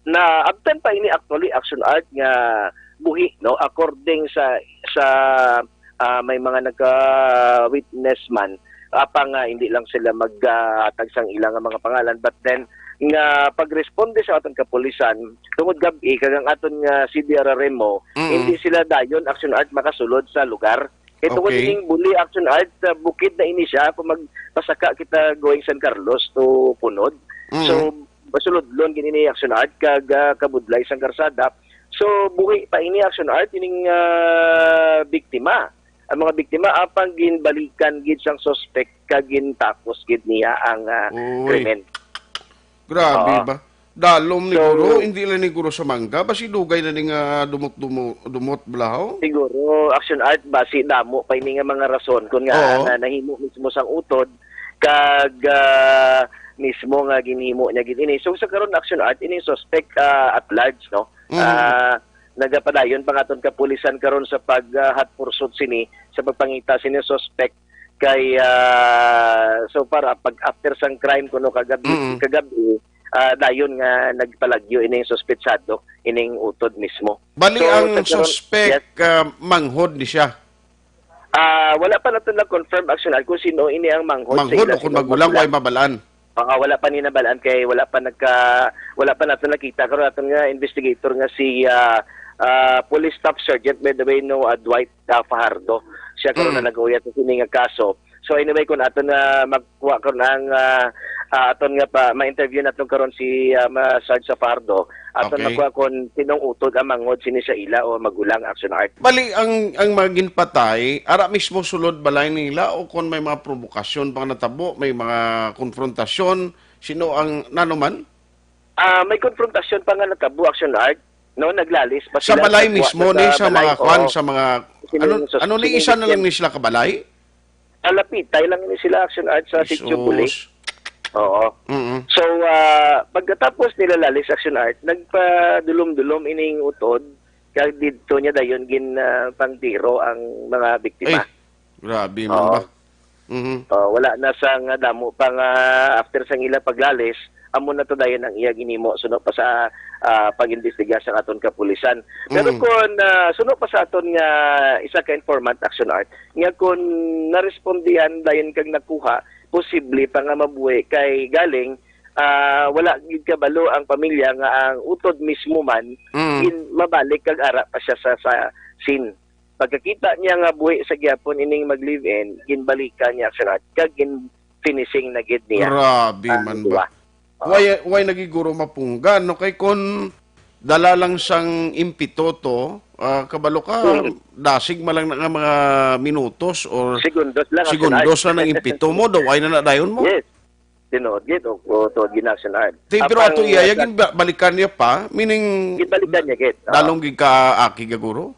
na abtan pa ini actually Action Art nga buhi no according sa may mga nagka-witness man apang hindi lang sila magtagsang ilang mga pangalan, but then nga pagresponde sa aton kapulisan tungod gabi kagang aton nga CDR Remo hindi sila dayon Action Art makasulod sa lugar. Ito ko dining Buli Action Art bukid na ini siya kung magpasaka kita going San Carlos to Punod. So basulod-lon gini Action Art kag kabudlay sang karsada. So buhi pa ini Action Art ining biktima. Ang mga biktima apang ginbalikan gid sang suspect kag gintapos gid niya ang krimen. Grabe ba? Dalom ni guro, hindi lang ni guro sa mangga, basi dugay na ni nga dumot blahaw? Siguro Action Art basi damo pa ini nga mga rason kun nga nahimo mismo sang utod kag mismo nga ginhimo niya gid ini. So sa karon Action Art ini suspect at large no. Nagapadayon pa aton kapulisan karon sa pag-hot pursuit sini sa pagpangita sini suspect kay so para pag after sang crime kuno kagabi dayon nga nagpalagyo ining suspetsado ining utod mismo. Bali so, ang suspect manghod ni siya. Wala pa natin na confirm Action Art kung sino ini ang manghod. Manghod o kung magulang way mabalaan. Wala pa ni nabalaan kay wala pa natin nakita karon aton nga investigator nga si Police Staff Sergeant by the way no Dwight Fajardo. Siya karon na nag-uyat sa sining nga kaso. So anyway kung aton nga magkuha karon ang aton nga pa ma-interview naton karon si Sarge Fajardo aton magkuha kon sinong utod ang manghod sini sa ila o magulang Action Art. Bali ang magin patay ara mismo sulod balay nila o kon may mga provokasyon pang natabo, may mga konfrontasyon Sino ang nanuman? May konfrontasyon pa nga natabo, Action Art. No, naglalis pa Sa sila balay sa- mismo sa ni sa balay, mga kwan, oo. sa mga Sining- ano ni isa na lang ni sila kabalay? Alapitay lang ni sila, Action Art, sa Sitio Buli. Oo. Mm-mm. So, pagkatapos nila lalis, Action Art, nagpadulom-dulom ining utod, kag dito niya dayon gin pangtiro ang mga biktima. Grabe man Oo. ba? Mhm. Wala na sang damo pang after sang ila paglalis, amo na to dayon ang iya ginimo suno pa sa pag-imbestiga sa aton kapulisan. Pero kung suno pa sa aton nga isa ka informant, Action Art, nga kung narespondihan dayon kag nakuha, posible pa nga mabuhi kay galing wala gid kabalo ang pamilya nga ang utod mismo man mabalik kag ara pa siya sa scene. Pagkakita niya nga buhi sa gyapon ining mag-live-in, ginbalikan niya sa kag finishing na gid niya. Grabe man ba? Why nagiguro mapunggan no kay kon dala lang sang impitoto, kabalo ka dasig malang na nga mga minutos or segundos lang lang ng impito mo daw ay na dayon mo. Yes. Tinood gid o to ginaction art. Pero ato iyayagin balikan niya pa, meaning balikan niya gid. dalong gid ka aki gaguro.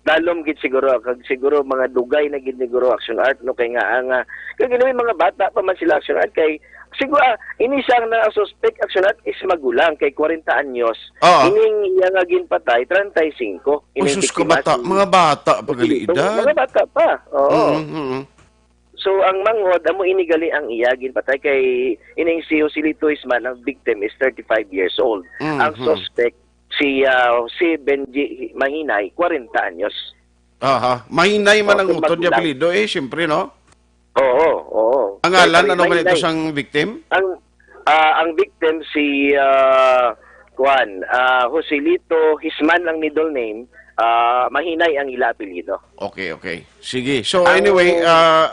Dalom gid siguro kag siguro mga dugay na gid ni guro Action Art no kay nga ang kag ginawi mga bata pa man sila Action Art kay siguro ini siyang na suspect Action Art is magulang kay 40 anyos. Ining iya nga ginpatay 35. Usus ka bata, mga bata pagaliidad. Mga bata pa. Oo. So ang mangod amo inigali ang iya ginpatay kay ining si Joselito Isman ang victim is 35 years old. Ang suspect si Benji Mahinay 40 anyos. Aha, Mahinay man ang utod niya apelyido siyempre no. Oo. Ang ngalan ano man ito sang victim? Ang victim si Joselito Hisman ang middle name, Mahinay ang ila apelyido. Okay. Sige. So anyway,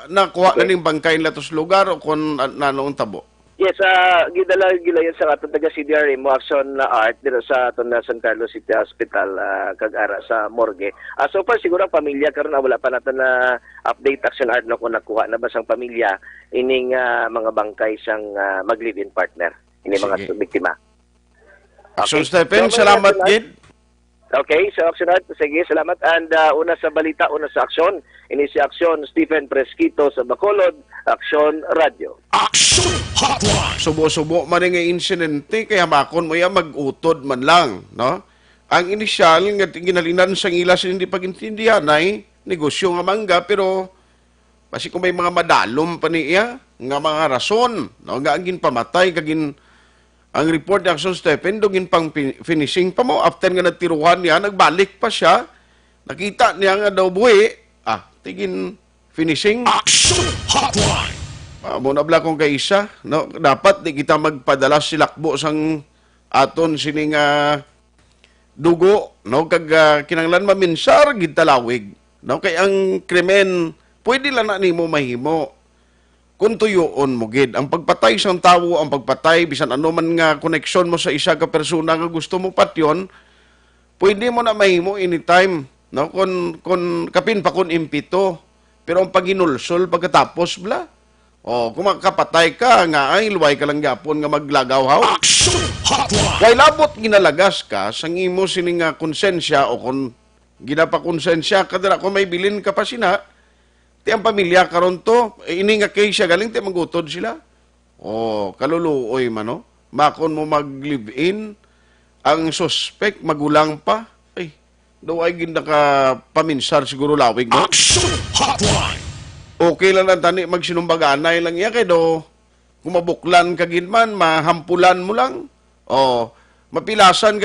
nakuha na ning bangkay nila tos lugar o kung nanoong tabo? Yes, gidala gilayon sa aton taga CDRA mo Action Art dito sa aton na San Carlos City Hospital kag ara sa morgue. So far siguro ang pamilya karon wala pa naton na update Action Art no kung nakuha na ba sang pamilya ining mga bangkay sang mag-live-in partner ini mga biktima. So Stephen, salamat gid. Okay, sa Action Art, sige, salamat. And una sa balita, una sa aksyon. Ini si Aksyon Stephen Presquito sa Bacolod, Aksyon Radio. Action Hotline! Subo-subo man nga insidente, kaya makon mo yan mag-utod man lang, no? Ang inisyal, nga ginalinan sa ilas hindi pagintindihan ay negosyo nga mangga, pero kasi kung may mga madalom pa niya, nga mga rason, no? Nga ang ginpamatay, kagin ang report ni Action Stephen, dugin pang finishing pa mo. After nga nagtiruhan niya, nagbalik pa siya. Nakita niya nga daw buhi. Tigin finishing. Action Hotline! Muna bala kong kaisa. No? Dapat di kita magpadala silakbo sang aton sining dugo. No? Kag kinanglan maminsar, gitalawig. No? Kay ang krimen, pwede lang na nimo mahimo. Kung tuyoon mo gid ang pagpatay sa tawo, ang pagpatay bisan ano man nga koneksyon mo sa isa ka persona nga gusto mo patyon, pwede mo na mahimo anytime, no? Kun kapin pa kun impito, pero ang paginulsol pagkatapos bla. Kung makapatay ka nga ay luway ka lang gyapon nga maglagaw-haw. Kay labot ginalagas ka sang imo sining konsensya o kun ginapa konsensya kadira kung may bilin ka pa sina. Ti ang pamilya karon to, ini nga kay siya galing ti magutod sila. Kaluluoy man no. Makon mo mag-live-in ang suspect magulang pa. Ay, daw ay ginda ka paminsar siguro lawig mo. Action Hotline! Okay lang lang tani magsinumbaganay lang iya kay do kumabuklan ka ginman, mahampulan mo lang. Mapilasan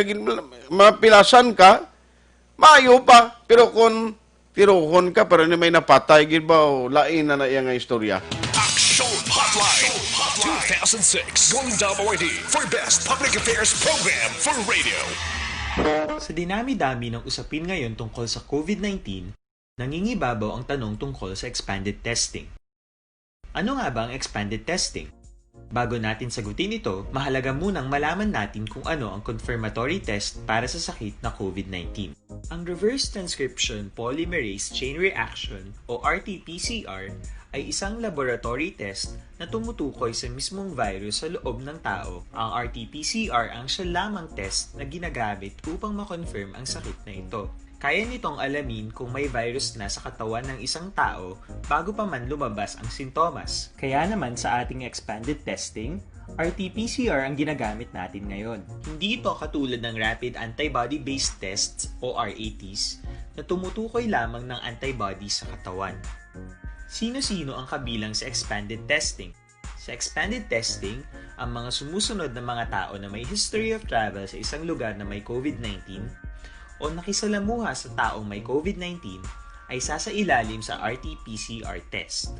ka, maayo pa. Pero kung tirohon ka, pero may napatay, gid ba, lain na iya nga istorya. Action Hotline 2006 Going WID for Best Public Affairs Program for Radio. Sa dinami-dami ng usapin ngayon tungkol sa COVID-19, nangingibabaw ang tanong tungkol sa expanded testing. Ano nga ba ang expanded testing? Bago natin sagutin ito, mahalaga munang malaman natin kung ano ang confirmatory test para sa sakit na COVID-19. Ang reverse transcription polymerase chain reaction o RT-PCR ay isang laboratory test na tumutukoy sa mismong virus sa loob ng tao. Ang RT-PCR ang siya lamang test na ginagamit upang makonfirm ang sakit na ito. Kaya nitong alamin kung may virus na sa katawan ng isang tao bago pa man lumabas ang sintomas. Kaya naman sa ating expanded testing, RT-PCR ang ginagamit natin ngayon. Hindi ito katulad ng Rapid Antibody-Based Tests o RATs na tumutukoy lamang ng antibodies sa katawan. Sino-sino ang kabilang sa expanded testing? Sa expanded testing, ang mga sumusunod na mga tao na may history of travel sa isang lugar na may COVID-19 o nakisalamuha sa taong may COVID-19 ay sasailalim sa RT-PCR test.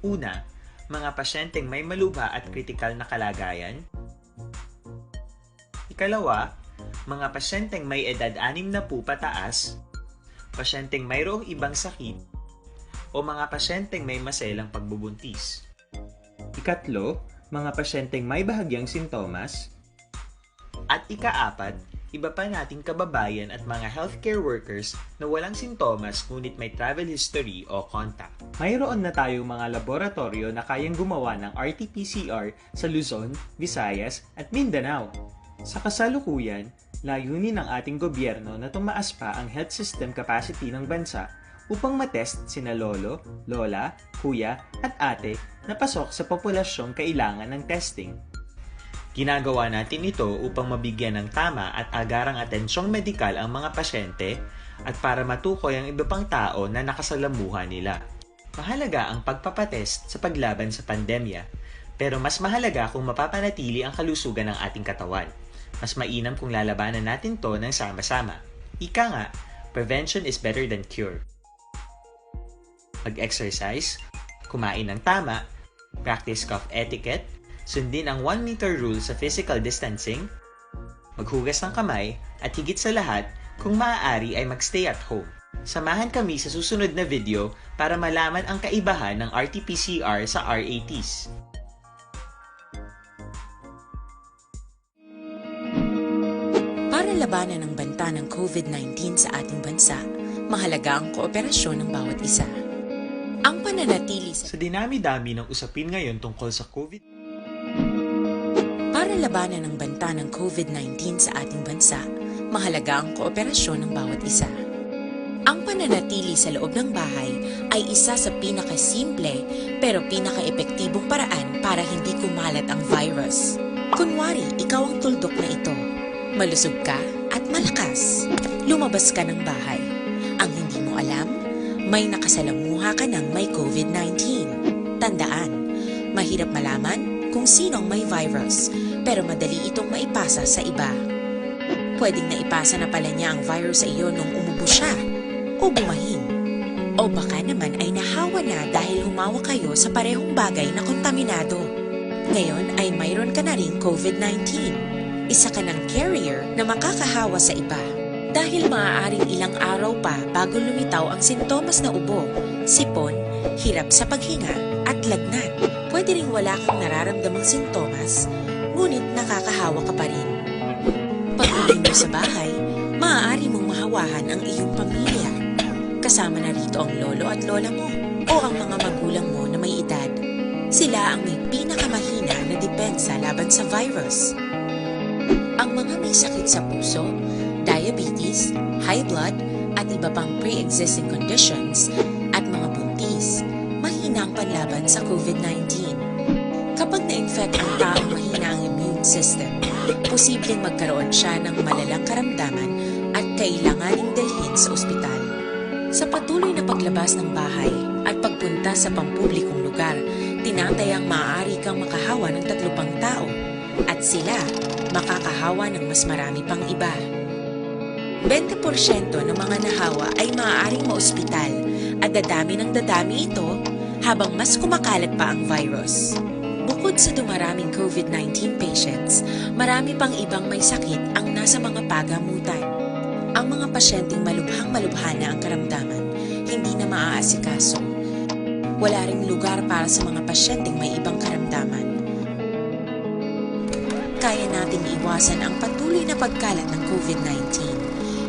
Una, mga pasyenteng may malubha at kritikal na kalagayan. Ikalawa, mga pasyenteng may edad 60 pataas, pasyenteng mayroong ibang sakit, o mga pasyenteng may maselang pagbubuntis. Ikatlo, mga pasyenteng may bahagyang sintomas. At ikaapat, iba pa nating kababayan at mga healthcare workers na walang sintomas ngunit may travel history o contact. Mayroon na tayong mga laboratorio na kayang gumawa ng RT-PCR sa Luzon, Visayas at Mindanao. Sa kasalukuyan, layunin ng ating gobyerno na tumaas pa ang health system capacity ng bansa upang matest sina lolo, lola, kuya at ate na pasok sa populasyong kailangan ng testing. Ginagawa natin ito upang mabigyan ng tama at agarang atensyong medikal ang mga pasyente at para matukoy ang iba pang tao na nakasalamuha nila. Mahalaga ang pagpapatest sa paglaban sa pandemya, pero mas mahalaga kung mapapanatili ang kalusugan ng ating katawan. Mas mainam kung lalabanan natin to ng sama-sama. Ika nga, prevention is better than cure. Mag-exercise, kumain ng tama, practice cough etiquette, sundin ang 1 meter rule sa physical distancing, maghugas ng kamay, at higit sa lahat, kung maaari ay magstay at home. Samahan kami sa susunod na video para malaman ang kaibahan ng RT-PCR sa RATs. Para labanan ang banta ng COVID-19 sa ating bansa, mahalaga ang kooperasyon ng bawat isa. Ang pananatili sa dinami-dami ng usapin ngayon tungkol sa COVID. Para labanan ang banta ng COVID-19 sa ating bansa, mahalaga ang kooperasyon ng bawat isa. Ang pananatili sa loob ng bahay ay isa sa pinakasimple pero pinaka-epektibong paraan para hindi kumalat ang virus. Kunwari, ikaw ang tuldok na ito. Malusog ka at malakas. Lumabas ka ng bahay. Ang hindi mo alam, may nakasalamuha ka ng may COVID-19. Tandaan, mahirap malaman kung sinong may virus, pero madali itong maipasa sa iba. Pwedeng naipasa na pala niya ang virus sa iyo nung umubo siya, o bumahin. O baka naman ay nahawa na dahil humawa kayo sa parehong bagay na kontaminado. Ngayon ay mayroon ka na ring COVID-19. Isa ka ng carrier na makakahawa sa iba. Dahil maaaring ilang araw pa bago lumitaw ang sintomas na ubo, sipon, hirap sa paghinga at lagnat. Pwede ring wala kang nararamdamang sintomas, ngunit nakakahawa ka pa rin. Pag-uwi mo sa bahay, maaari mong mahawahan ang iyong pamilya. Kasama na rito ang lolo at lola mo o ang mga magulang mo na may edad. Sila ang may pinakamahina na depensa laban sa virus. Ang mga may sakit sa puso, diabetes, high blood, at iba pang pre-existing conditions, at mga buntis, mahina ang panlaban sa COVID-19. Kapag na-infect ang taong mahina ang immune system, posibleng magkaroon siya ng malalang karamdaman at kailanganing dalhin sa ospital. Sa patuloy na paglabas ng bahay at pagpunta sa pampublikong lugar, tinatayang maaari kang makahawa ng 3 pang tao at sila makakahawa ng mas marami pang iba. 20% ng mga nahawa ay maaaring maospital at dadami ng dadami ito habang mas kumakalat pa ang virus. Bukod sa dumaraming COVID-19 patients, marami pang ibang may sakit ang nasa mga pagamutan. Ang mga pasyenteng malubhang-malubha na ang karamdaman, hindi na maaasikaso. Wala ring lugar para sa mga pasyenteng may ibang karamdaman. kaya nating iwasan ang patuloy na pagkalat ng COVID-19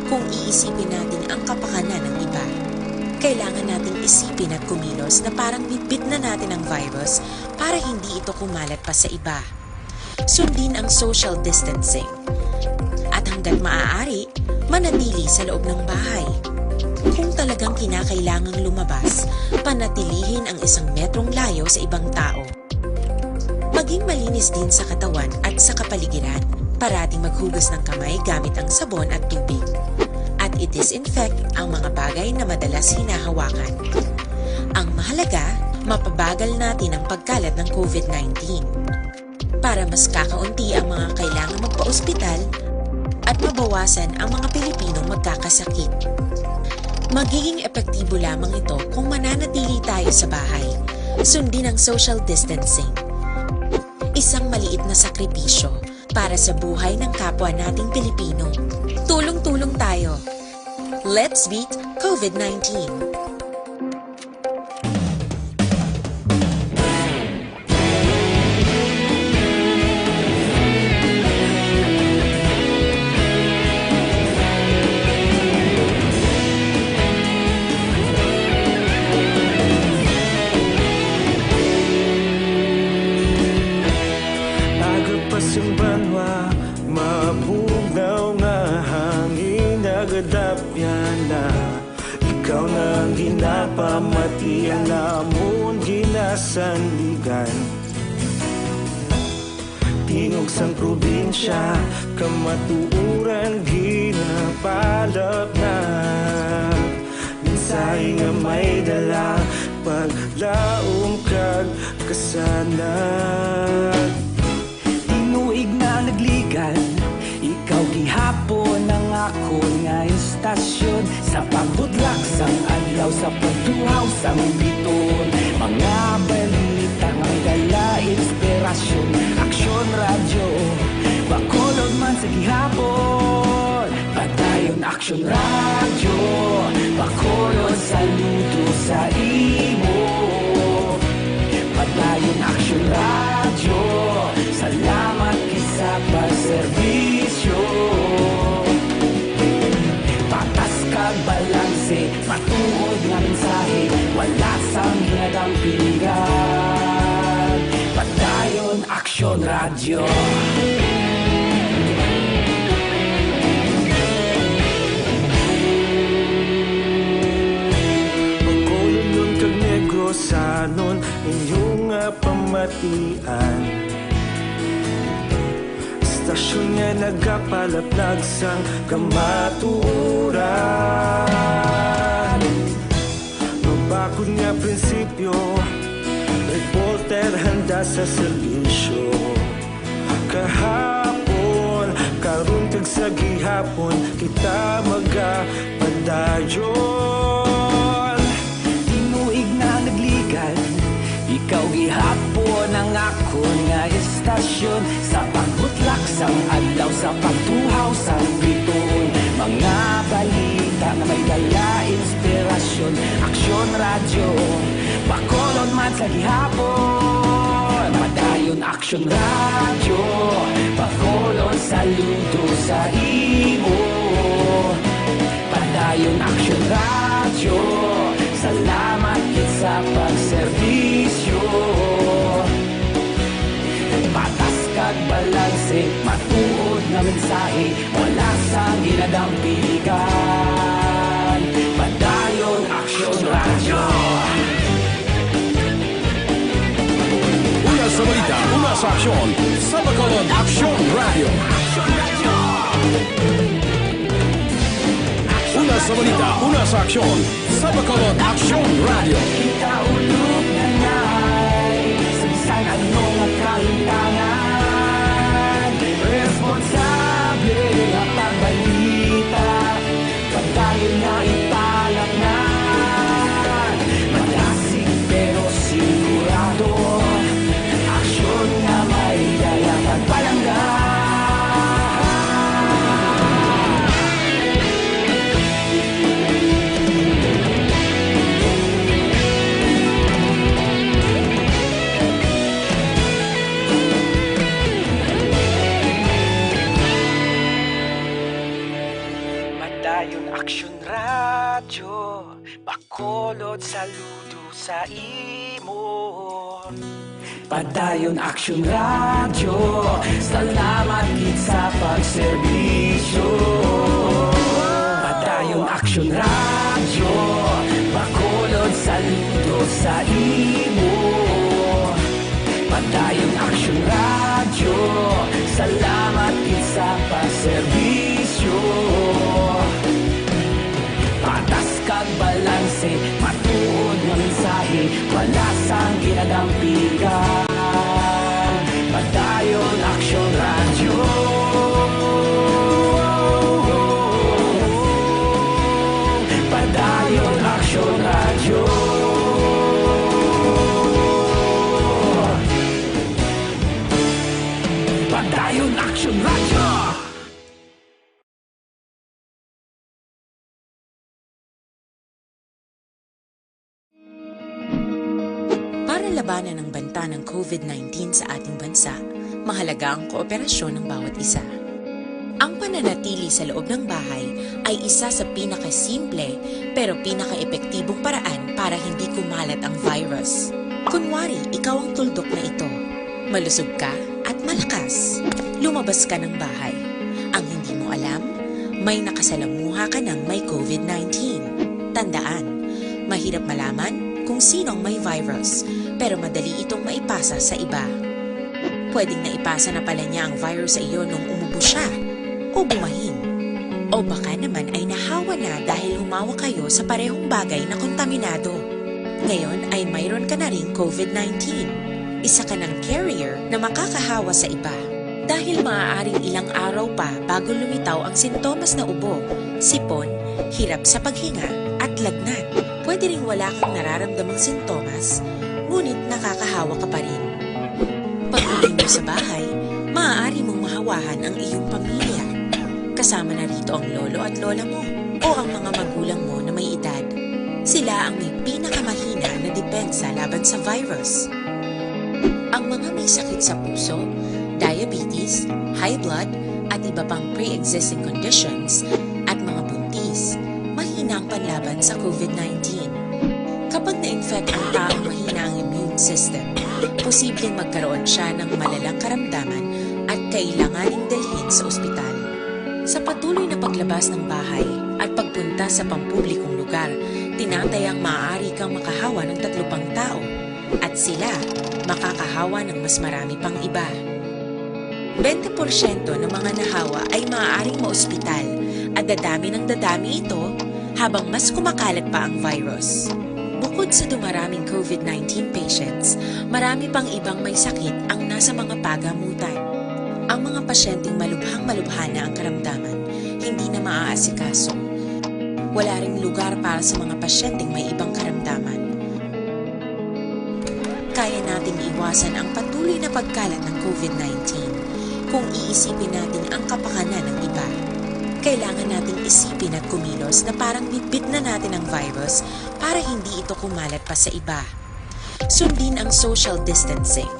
kung iisipin natin ang kapakanan ng iba. Kailangan nating isipin at kumilos na parang bitbit na natin ang virus para hindi ito kumalat pa sa iba. Sundin ang social distancing. At hanggat maaari, manatili sa loob ng bahay. Kung talagang kinakailangang lumabas, panatilihin ang 1 metrong layo sa ibang tao. Maging malinis din sa katawan at sa kapaligiran. Parating maghugas ng kamay gamit ang sabon at tubig. At i-disinfect ang mga bagay na madalas hinahawakan. Ang mahalaga, mapabagal natin ang pagkalat ng COVID-19 para mas kakaunti ang mga kailangang magpa-ospital at mabawasan ang mga Pilipinong magkakasakit. Magiging epektibo lamang ito kung mananatili tayo sa bahay. Sundin ang social distancing. Isang maliit na sakripisyo para sa buhay ng kapwa nating Pilipino. Tulong-tulong tayo. Let's beat COVID-19. Agapasang banwa, mabugaw nga hangin nagadapyan na. Ikaw na ang ginapamatian namon ginasandigan. Tingog sang probinsya, kamatuuran ginapalap na. Minsay nga may dala, paglaom kag kasanag. Tinuig na nagligan, ikaw gihapon ang ako nga istasyon. Sa pagbudlak sang adlaw, sa pagtuhaw sang biton. Mga balita nga dala inspirasyon. Aksyon radyo, bakolod man sa gihapon. Padayon aksyon radyo, bakolod saludo sa imo. Padayon aksyon radyo, salamat kisa pagserbisyo. Patas kag balanse, matuod nga mensahe, wala sang hinadang piligan. Padayon aksyon radyo. Pagkolon kag negrosanon, inyong pamatian. Stasyon nga nagapalaplag sang kamatuuran. Mabakod nga prinsipyo, reporter handa sa serbisyo. Kahapon, karon kag sa gihapon, kita magapadayon. Tinuig na nagligan, ikaw gihapon ang ako nga istasyon. Sa pagbutlak sang adlaw, sa pagtuhaw sang biton. Mga balita na may dala inspirasyon. Aksyon radyo, bakolod man sa gihapon. Padayon aksyon radyo, bakolod saludo sa imo. Padayon aksyon radyo, salamat sa pagserbisyo. Patas kag balanse, matuod nga mensahe, wala sang ginadang piligan. Padayon aksyon radyo. Una sa balita, una sa aksyon, sa Bacolod Aksyon Radio. Una sa balita, una sa aksyon, sa Bacolod Aksyon Radio. Kita ulog na ngay, sabisan ano nga kahintangan. Responsable nga pagbalita, pagdayon nga italak na. Malasig pero sigurado, aksyon nga may daya pagpalanggan. Padayon Aksyon Radyo, Bacolod saludo sa imo. Padayon Aksyon Radyo, salamat gid sa pagserbisyo. Padayon Aksyon Radyo, Bacolod saludo sa imo. Padayon Aksyon Radyo, salamat gid sa pagserbisyo. Patas kag balanse, matuod nga mensahe, wala sang ginadampigan. Padayon Aksyon Radyo. Padayon Aksyon Radyo. Padayon Aksyon Radyo. Para labanan ang banta ng COVID-19 sa ating bansa, mahalaga ang kooperasyon ng bawat isa. Ang pananatili sa loob ng bahay ay isa sa pinakasimple pero pinaka-epektibong paraan para hindi kumalat ang virus. Kunwari, ikaw ang tuldok na ito. Malusog ka at malakas. Lumabas ka ng bahay. Ang hindi mo alam, may nakasalamuha ka ng may COVID-19. Tandaan, mahirap malaman kung sino ang may virus, pero madali itong maipasa sa iba. Pwedeng naipasa na pala niya ang virus sa iyo nung umubo siya o bumahin. O baka naman ay nahawa na dahil humawa kayo sa parehong bagay na kontaminado. Ngayon ay mayroon ka na ring COVID-19. Isa ka ng carrier na makakahawa sa iba. Dahil maaaring ilang araw pa bago lumitaw ang sintomas na ubo, sipon, hirap sa paghinga at lagnat. Pwede ring wala kang nararamdamang sintomas, ngunit nakakahawa ka pa rin. Pag-uwi mo sa bahay, maaari mong mahawahan ang iyong pamilya. Kasama na rito ang lolo at lola mo o ang mga magulang mo na may edad. Sila ang may pinakamahina na depensa laban sa virus. Ang mga may sakit sa puso, diabetes, high blood, at iba pang pre-existing conditions, at mga buntis, mahina ang panlaban sa COVID-19. Kapag na-infect ang taong mahina ang immune system, posibleng magkaroon siya ng malalang karamdaman at kailanganing dalhin sa ospital. Sa patuloy na paglabas ng bahay at pagpunta sa pampublikong lugar, tinatayang maaari kang makahawa ng 3 pang tao at sila makakahawa ng mas marami pang iba. 20% ng mga nahawa ay maaaring maospital at dadami ng dadami ito habang mas kumakalat pa ang virus. Bukod sa dumaraming COVID-19 patients, marami pang ibang may sakit ang nasa mga pagamutan. Ang mga pasyenteng malubhang-malubha na ang karamdaman, hindi na maaasikaso. Wala ring lugar para sa mga pasyenteng may ibang karamdaman. Kaya nating iwasan ang patuloy na pagkalat ng COVID-19 kung iisipin natin ang kapakanan ng iba. Kailangan nating isipin at kumilos na parang bitbit na natin ang virus para hindi ito kumalat pa sa iba. Sundin ang social distancing.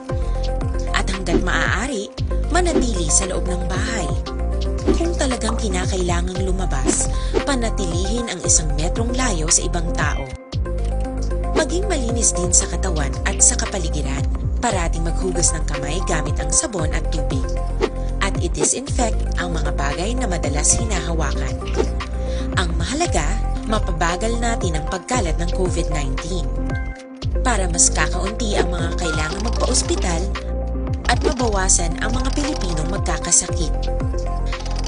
At hanggat maaari, manatili sa loob ng bahay. Kung talagang kinakailangang lumabas, panatilihin ang 1 metrong layo sa ibang tao. Maging malinis din sa katawan at sa kapaligiran. Parating maghugas ng kamay gamit ang sabon at tubig. At i-disinfect ang mga bagay na madalas hinahawakan. Ang mahalaga, mapabagal natin ang pagkalat ng COVID-19. Para mas kakaunti ang mga kailangang magpa-ospital at mabawasan ang mga Pilipinong magkakasakit.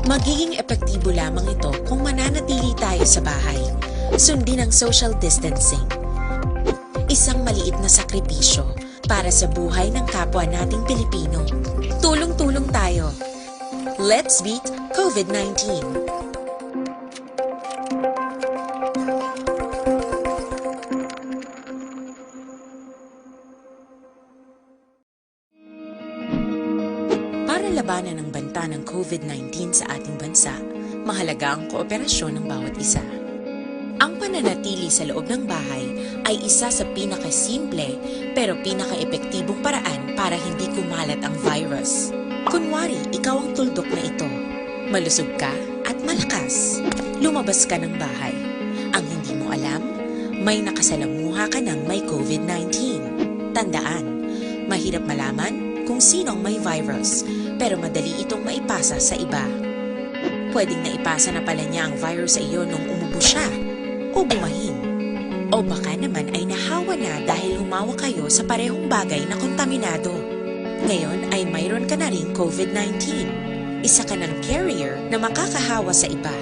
Magiging epektibo lamang ito kung mananatili tayo sa bahay. Sundin ang social distancing. Isang maliit na sakripisyo para sa buhay ng kapwa nating Pilipino. Tulong-tulong tayo. Let's beat COVID-19. Para labanan ang banta ng COVID-19 sa ating bansa, mahalaga ang kooperasyon ng bawat isa. Ang pananatili sa loob ng bahay ay isa sa pinakasimple pero pinaka-epektibong paraan para hindi kumalat ang virus. Kunwari, ikaw ang tuldok na ito. Malusog ka at Malakas, lumabas ka ng bahay. Ang hindi mo alam, may nakasalamuha ka ng may COVID-19. Tandaan, mahirap malaman kung sinong may virus, pero madali itong maipasa sa iba. Pwedeng naipasa na pala niya ang virus sa iyo nung umubo siya o bumahin. O baka naman ay nahawa na dahil humawa kayo sa parehong bagay na kontaminado. Ngayon ay mayroon ka na ring COVID-19. Isa ka ng carrier na makakahawa sa iba.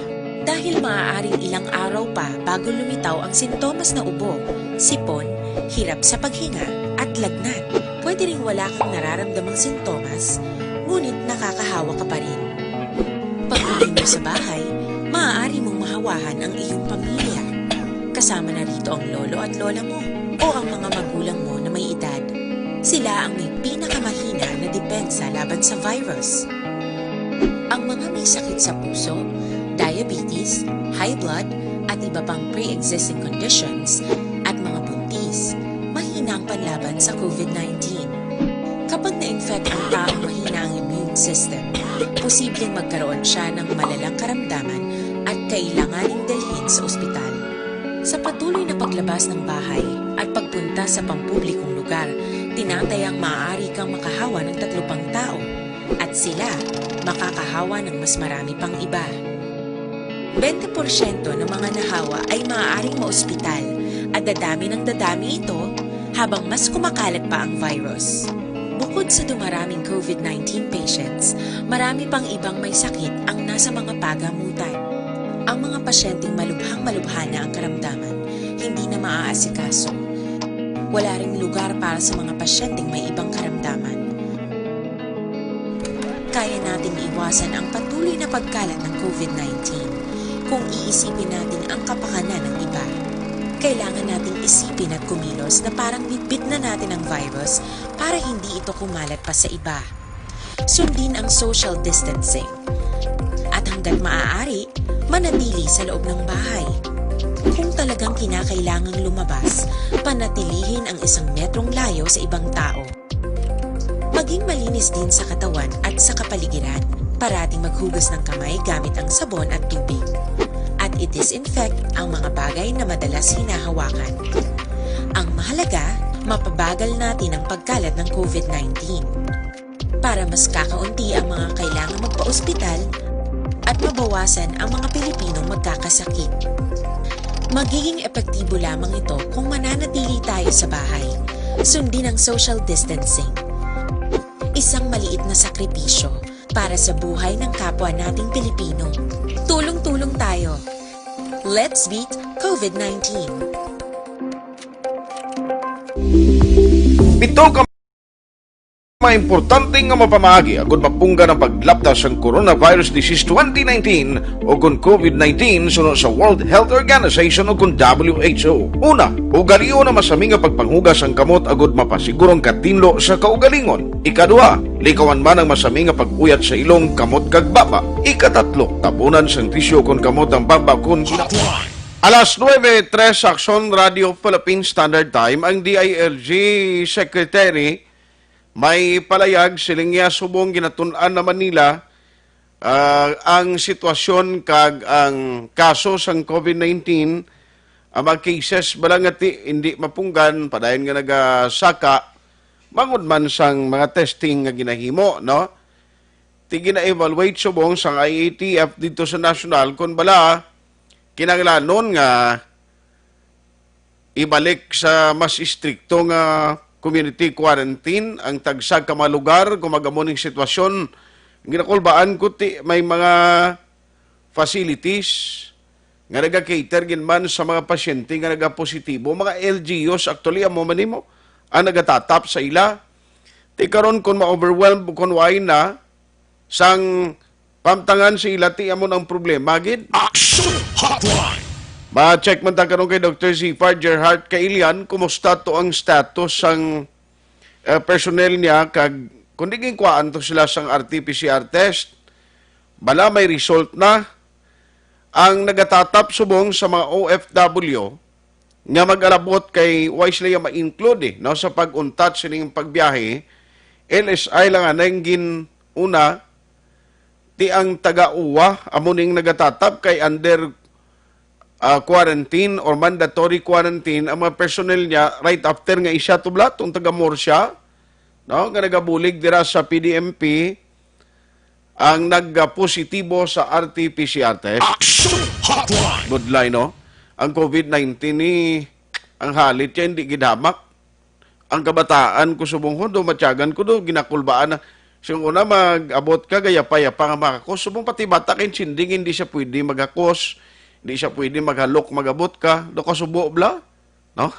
Dahil maaaring ilang araw pa bago lumitaw ang sintomas na ubo, sipon, hirap sa paghinga at lagnat. Pwede ring wala kang nararamdamang sintomas, ngunit nakakahawa ka pa rin. Pag-uwi mo sa bahay, maaari mong mahawahan ang iyong pamilya. Kasama na rito ang lolo at lola mo o ang mga magulang mo na may edad. Sila ang may pinakamahina na depensa laban sa virus. Ang mga may sakit sa puso, diabetes, high blood, at iba pang pre-existing conditions, at mga buntis, mahina ang panlaban sa COVID-19. Kapag na-infect ang taong mahina ang immune system, posibleng magkaroon siya ng malalang karamdaman at kailanganing dalhin sa ospital. Sa patuloy na paglabas ng bahay at pagpunta sa pampublikong lugar, tinatayang maaari kang makahawa ng 3 pang tao at sila makakahawa ng mas marami pang iba. 20% ng mga nahawa ay maaaring maospital at dadami ng dadami ito habang mas kumakalat pa ang virus. Bukod sa dumaraming COVID-19 patients, marami pang ibang may sakit ang nasa mga pagamutan. Ang mga pasyenteng malubhang-malubha na ang karamdaman, hindi na maaasikaso. Wala ring lugar para sa mga pasyenteng may ibang karamdaman. Kaya nating iwasan ang patuloy na pagkalat ng COVID-19 kung iisipin natin ang kapakanan ng iba. Kailangan nating isipin at kumilos na parang bitbit na natin ang virus para hindi ito kumalat pa sa iba. Sundin ang social distancing. At hanggat maaari, manatili sa loob ng bahay. Kung talagang kinakailangang lumabas, panatilihin ang 1 metrong layo sa ibang tao. Maging malinis din sa katawan at sa kapaligiran. Parating maghugas ng kamay gamit ang sabon at tubig. At i-disinfect ang mga bagay na madalas hinahawakan. Ang mahalaga, mapabagal natin ang pagkalat ng COVID-19. Para mas kakaunti ang mga kailangang magpa-ospital at mabawasan ang mga Pilipinong magkakasakit. Magiging epektibo lamang ito kung mananatili tayo sa bahay. Sundin ang social distancing. Isang maliit na sakripisyo para sa buhay ng kapwa nating Pilipino. Tulong-tulong tayo. Let's beat COVID-19. Pito ka mga importante nga mapamagi agud mapungga ng paglaptas ang Coronavirus Disease 2019 o kung COVID-19 sunod sa World Health Organization o kung WHO. Una, ugalion na masami nga pagpanghugas ang kamot agud mapasigurong katinlo sa kaugalingon. Ikaduha, likawan man ang masami nga pag-uyat sa ilong kamot kag baba. Ikatatlo, tapunan sang tisyo kung kamot ang baba kung Alas 9:03 Action Radio Philippine Standard Time, ang DILG Secretary may palayag siling niya subong ginatun-an na Manila ang sitwasyon kag ang kaso sang COVID-19 ang mga cases balangati hindi mapunggan padayon nga nagasaka mangod man sang mga testing nga ginahimo, no? Ti gina-evaluate subong sang IATF dito sa national kung bala kinahanglanon nga ibalik sa mas istrikto nga community quarantine ang tagsag ka mga lugar gumagamoning sitwasyon. Ginakulbaan ko may mga facilities nga naga-cater ginman sa mga pasyente nga naga-positibo, mga LGUs actually amo man nimo ang nagatatap sa ila. Ti karon kun ma-overwhelm kun why na sang pamtangan sa ila ti amo ang problema gid. Action Hotline. Ma-check man ta karon kay Dr. Zifar Gerhard Kailian, kumusta to ang status sang personnel niya kag kundi ginkuan to sila sang RT-PCR test. Bala may result na ang nagatatap subong sa mga OFW nga mag-alabot kay wise sila ma-include no, sa pag-untat sining pagbiyahe. LSI lang anang gin una ti ang taga-uwa amuning nagatatap kay under quarantine or mandatory quarantine ang mga personnel niya right after nga isya tublat tong taga-Morsya, no, nga nagabulig dira sa PDMP ang nagpositibo sa RT-PCR test. Budlay, no? Ang COVID-19 ni ang halit niya hindi gidamak. Ang kabataan ko subong do matyagan ko do ginakulbaan na siyang una mag-abot ka gayapa-yapa nga makakos subong pati bata kin sinding hindi siya pwede magakos. Hindi siya pwede maghalok, magabot ka. Do ka subo, bla? No?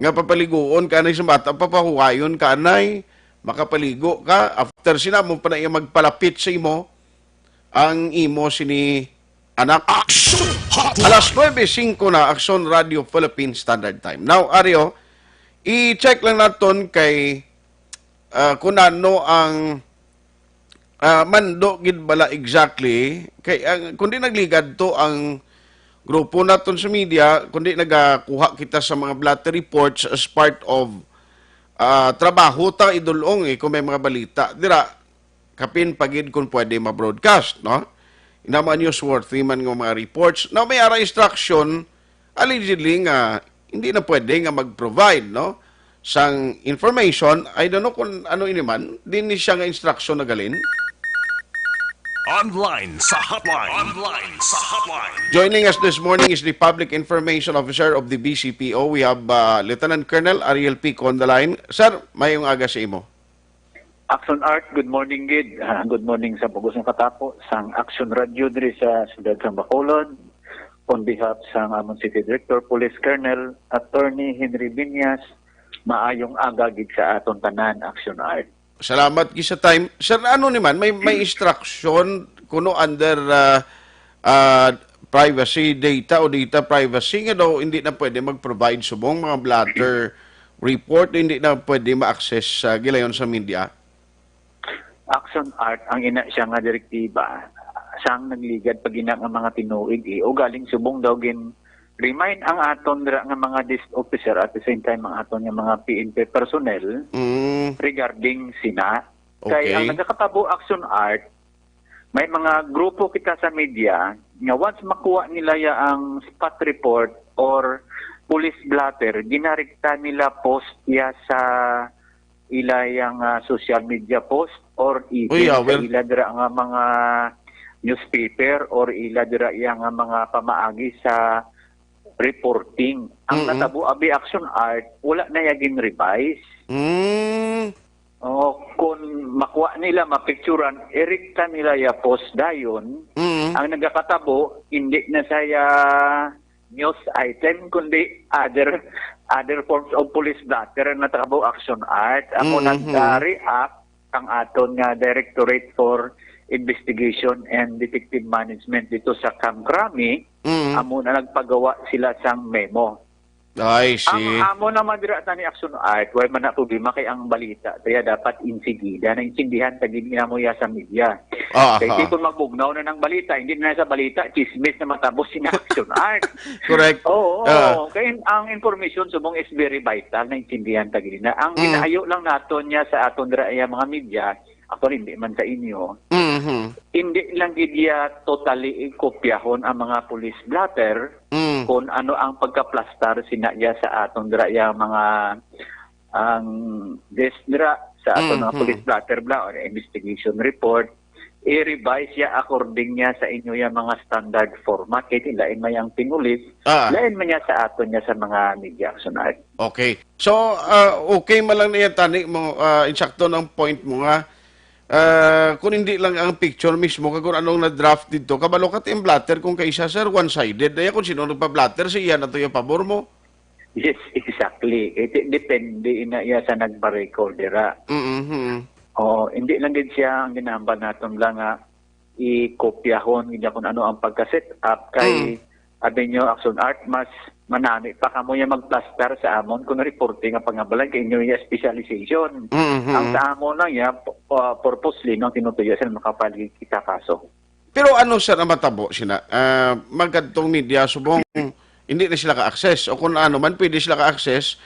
Nga papaliguon ka na sa bata, papahuwayon ka anay, makapaligo ka. After sila mo pa na iya magpalapit sa imo, ang imo sini anak. Alas 9:05 na, Action Radio Philippine Standard Time. Now, Aryo, i-check lang natin kay kung ano ang mando gid bala exactly kay kundi nagligad to ang grupo naton sa media kundi nagakuha kita sa mga blatter reports as part of trabaho ta idulong kung may mga balita dira kapin pagid kung pwede ma-broadcast, no, inaman newsworthy man ng mga reports na may ara instruction allegedly nga hindi na pwede nga mag-provide, no, sang information. I don't know kung ano iniman din ni siya nga instruction na galin. Online sa hotline. Online sa hotline. Joining us this morning is the Public Information Officer of the BCPO. We have Lieutenant Colonel Ariel Pico on the line. Sir, mayong aga sa imo. Action Art, good morning, Gid. Good morning sa Pugos ng Katapo, sang Action Radio diri sa Sudad sa Bacolod. On behalf sa Amon City Director, Police Colonel, Attorney Henry Binyas, maayong aga gid sa aton tanan, Action Art. Salamat sa time. Sir, ano naman, may instruction kuno under privacy data o data privacy nga daw hindi na pwede mag-provide subong mga blatter report, hindi na pwede ma-access gilayon sa media. Action Art, ang ina siya nga direktiba, siyang nagligad pag ina nga mga tinuig o galing subong daw gin remind ang aton nga mga desk officer at the same time ang aton nga mga PNP personnel regarding sina. Okay. Kaya ang nagkakatabo Action Art, may mga grupo kita sa media nga once makuha nila ang spot report or police blatter, ginarikta nila post ya sa ilayang social media post or even sa ila dira nga mga newspaper or ila dira nga mga pamaagi sa reporting. Ang natabo abi Action Art, wala na yaging revise. O kung makuha nila, mapicturan, erikta nila ya post dayon, ang nagkakatabo, hindi na saya news item, kundi other forms of police blatter na natabo Action Art. Ako nag-react ang aton nga Directorate for Investigation and Detective Management dito sa Kamkrami. Amo na nagpagawa sila sang memo. I see. Ang amo naman dira ni Action Art, wala man na problema kay ang balita. Kaya dapat insigida na insindihan tagin nga mo ya sa media. Kaya kung magbugnaw na ng balita, hindi na sa balita, chismis na matapos si Action Art. Correct. Oo. Kaya ang information subong is very vital na insindihan tagin na. Ang ginaayo lang naton niya sa aton dira mga media, ako hindi man sa inyo, hindi lang gidya totally kopyahon ang mga police blatter kung ano ang pagka-plastar sinaya sa aton dira mga ang desdra sa aton mga police blatter bla or investigation report, i-revise ya according niya sa inyo yung mga standard format. Kaya lain mayang pinulis, lain man niya sa aton niya sa mga media Action Art. Okay. So, okay malang na yan, tani mo, insakto ng point mo nga, kung hindi lang ang picture mismo kung anong na-draft dito, kabalo ka tiyong blatter kung kaisa, sir, one-sided. Daya kung sino nagpa-blatter, siya na ito yung pabor mo. Yes, exactly. Depende na iya sa nagpa-record, dira. Hindi lang din siya ang ginamba natin lang i-kopyahon kung ano ang pagka-set up kay Abenyo Action Art, mas manami pa kamo yung mag-plaster sa amon kung reporting ang pangabalan kay inyo yung specialization. Ang sa amon lang yan, purposely nang tinutuyo sila makapaligid kita kaso. Pero ano sir ang matabo sila? Magkadtong media subong hindi na sila ka-access o kung ano man pwede sila ka-access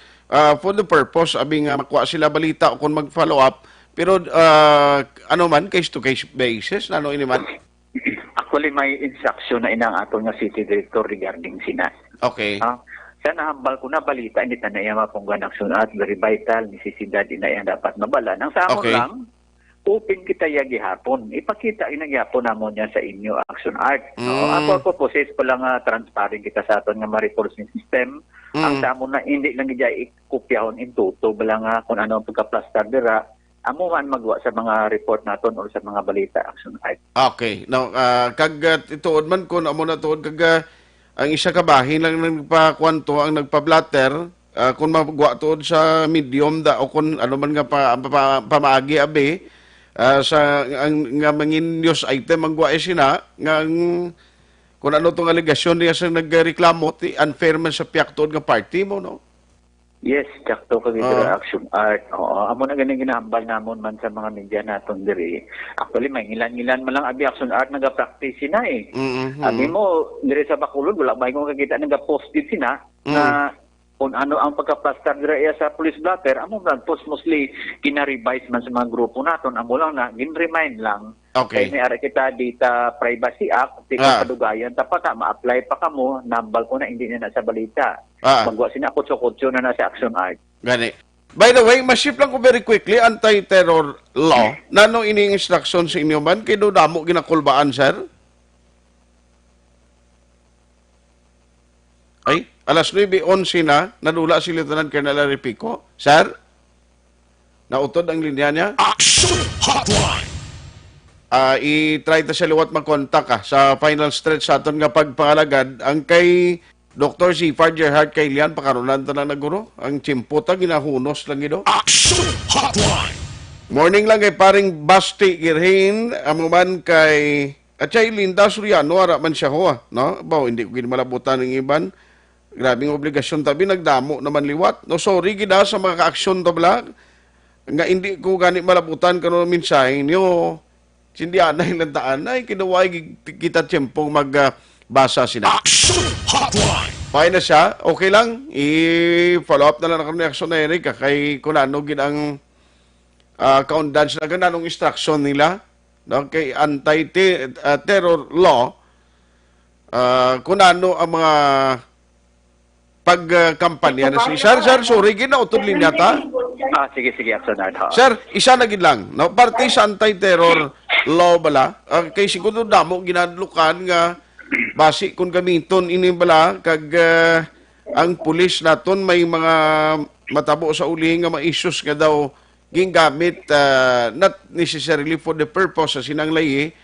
for the purpose abing makuha sila balita o kung mag-follow up Pero ano man, case-to-case basis, ano ini man? Actually, may instruction na inang ato nga city director regarding sina. Okay. Sa nahambal ko na balita, hindi na iya mapunggan action at very vital, nisisidad na iya dapat mabala. Nang sa amon lang, open kita iya gihapon. Ipakita ina gihapon namon niya sa inyo action art. No? Ako poses ko lang transparent kita sa aton nga ma-reporting system. Ang sa amon na hindi lang gidya ikopyahon in toto, bala nga kung ano ang pagka-plaster dira, amo man magwa sa mga report naton or sa mga balita action art. Okay. Now, kag ituod man kun amo na tuod kag ang isa ka bahin lang nagpakwanto ang nagpa-blatter kung magwa tuod sa medium da o kung ano man nga pamaagi abi sa ang nga mangin news item magwa sina nga kung ano tong aligasyon niya sa nagreklamo ti unfair man sa piyak tuod nga party mo no. Yes, sakto ka dito action art. Oo, amo na ganing ginahambal namon man sa mga media naton diri. Actually, may ngilan-ngilan man lang abi action art naga-practice sina eh. Abi mo diri sa Bacolod wala may kong kakita naga-post din sina na kung ano ang pagka-plaster diri sa police blotter, amo man post mostly kina-revise man sa mga grupo naton, amo lang na gin-remind lang. Okay. Kaya may ara kita data privacy act, tika kadugayan tapat ma-apply pa kamo, nambal ko na hindi na sa balita. Magwa sina kutso-kutso na sa action art. Gani. By the way, masip lang ko very quickly, anti-terror law. Nanong ining instruction sa inyo man? Kaya damo ginakulbaan, sir? Ay, alas 9:11 na, nadula si Lieutenant Colonel Larry Pico. Sir? Nautod ang linya niya? Action Hotline! I-try ta siya liwat mag-contact sa final stretch sa aton nga pagpangalagad. Ang kay Dr. C. Gerhard Kailian, pakarunan ta na naguro. Ang chimputa, ginahunos lang ito. Action Hotline! Morning lang kay paring Basti Girhin, amuman kay at siya Linda Suriano, ara man siya ho, no? Baw, hindi ko ginmalabutan ng iban. Grabing obligasyon tabi, nagdamo naman liwat. No, sorry gina sa mga ka-aksyon tabla. Nga hindi ko ganit malabutan kano mensahe niyo. Sindi anay lantaan ay kinuway kita tiyempong magbasa sila. Action Hotline! Fine na siya, okay lang. I-follow up na lang ako ni Action na Eric kay kunano ginang countdance na gananong instruction nila. No? Kay anti-terror law, kunano ang mga pagkampanya na si Sir, sorry, ginautod linya ta. Sige, Action art. Sir, isa na gid lang. No? Parte sa anti-terror law bala. Kay siguro damo ginadlukan nga basi kung gamiton ini bala kag ang pulis naton may mga matabo sa uli nga ma-issues nga daw gingamit not necessarily for the purpose sa sinang layi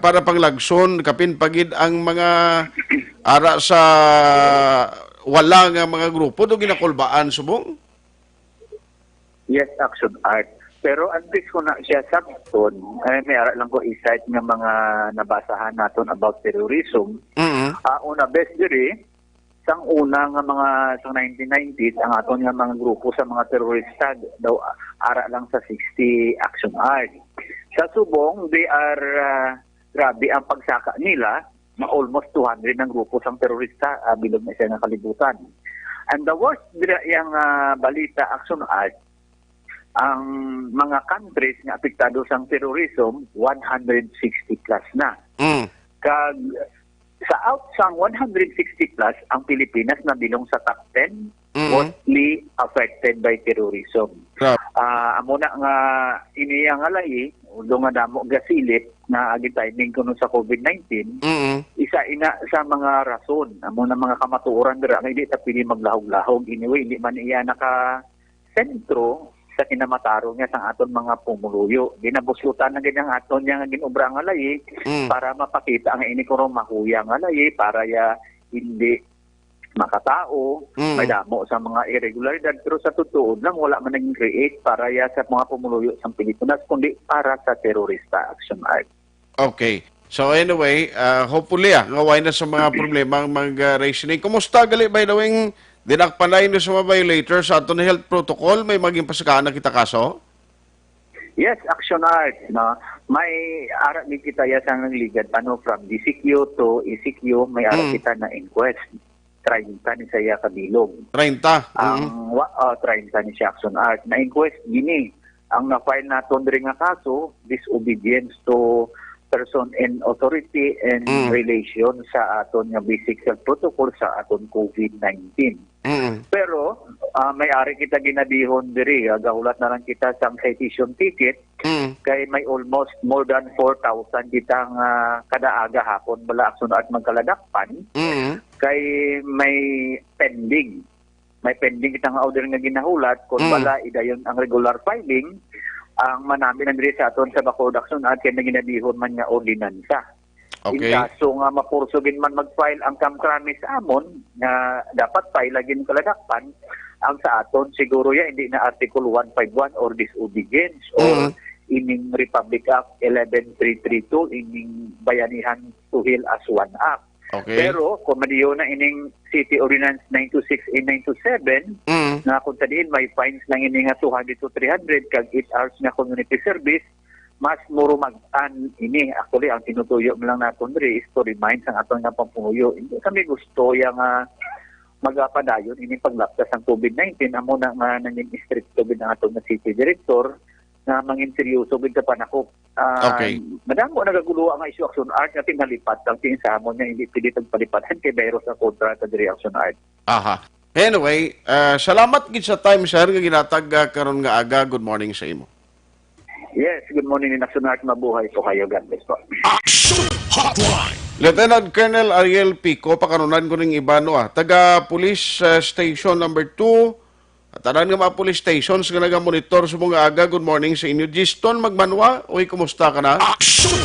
para panglagson kapin pagid ang mga ara sa wala nga mga grupo do ginakulbaan subong. Yes, action art. Pero at least kung na siya sakton, may ara lang ko i-cite nga mga nabasahan naton about terrorism. Una best diri, sang una nga mga sa 1990s, ang aton nga mga grupo sa mga terrorista daw ara lang sa 60 action art. Sa subong, they are, grabe ang pagsaka nila, almost 200 ng grupo sang terrorista, bilog na siya ng kalibutan. And the worst dira yung balita action art, ang mga countries nga apektado sa terrorism 160 plus na. Kag sa out sang 160 plus ang Pilipinas na bilong sa top 10 mostly affected by terrorism. Amo na nga iniya nga lahi ulo nga damo gasilip na agi timing kuno sa COVID-19. Isa ina sa mga rason amo na mga kamatuoran dira nga hindi ta pili maglahog-lahog anyway hindi man iya naka sentro sa kinamataro niya sa aton mga pumuluyo. Ginabuslutan na ganyang aton niya nga ginobra nga layi para mapakita ang ini ko mahuya nga layi para ya hindi makatao, may damo sa mga irregularity pero sa totoo lang wala man naging create para ya sa mga pumuluyo sa Pilipinas kundi para sa terorista action art. Okay. So anyway, hopefully ngaway na sa mga problema ang mag-rationing. Kumusta gali by the way dinakpanay na sa mga violators sa aton health protocol, may maging pasakaan na kita kaso? Yes, action art. No? May ara ni kita ya sa nagligad pano from DCQ to ECQ, may ara kita na inquest. 30 ni saya kabilog. 30? Ang 30 ni siya action art. Na inquest gini, ang na-file naton diri nga kaso, disobedience to person in authority and relation sa aton nga basic health protocol sa aton COVID-19. Pero may-ari kita ginabihon diri, gahulat na lang kita sa citation ticket kay may almost more than 4,000 kitang kada-aga hapon bala akson at magkaladakpan kay may pending. May pending kitang order nga ginahulat kung bala idayon ang regular filing ang manami ng diri sa aton sa Bacolod Action at kay ginabihon man nga ordinansa. Okay. In kaso nga mapursugin man mag-file ang kamkramis amon nga dapat file lagin kaladakpan ang sa aton siguro ya hindi na Article 151 or disobedience or ining Republic Act 11332 ining Bayanihan to Heal as One Act. Okay. Pero kung maniyo na ining City Ordinance 926 and 927 na kung sadiin may fines lang ini nga 200 to 300 kag 8 hours nga community service, mas muro mag-an ini. Actually, ang tinutuyo mo lang natin diri is to remind sa aton nga pampuyo. Hindi kami gusto yung magapadayon ini paglaptas ng COVID-19. Amo na nga nanging stricto gid ang aton nga city director na mangin seryoso gid ka panakop. Okay. Madamo nagagulo ang issue action art nga tinalipat ang tingin sa amon nga hindi pilit palipatan kay virus ang kontrata diri action art. Aha. Anyway, salamat gid sa time sir nga ginatag karon nga aga. Good morning sa imo. Yes, good morning in action art, mabuhay po kayo. God bless po. Action Hotline. Lieutenant Colonel Ariel Pico, pakanunan ko ng ibano taga Police Station number 2. At tanan nga mga police stations nga nagamonitor sa mga aga. Good morning sa inyo. Giston Magmanwa, uy, kumusta ka na?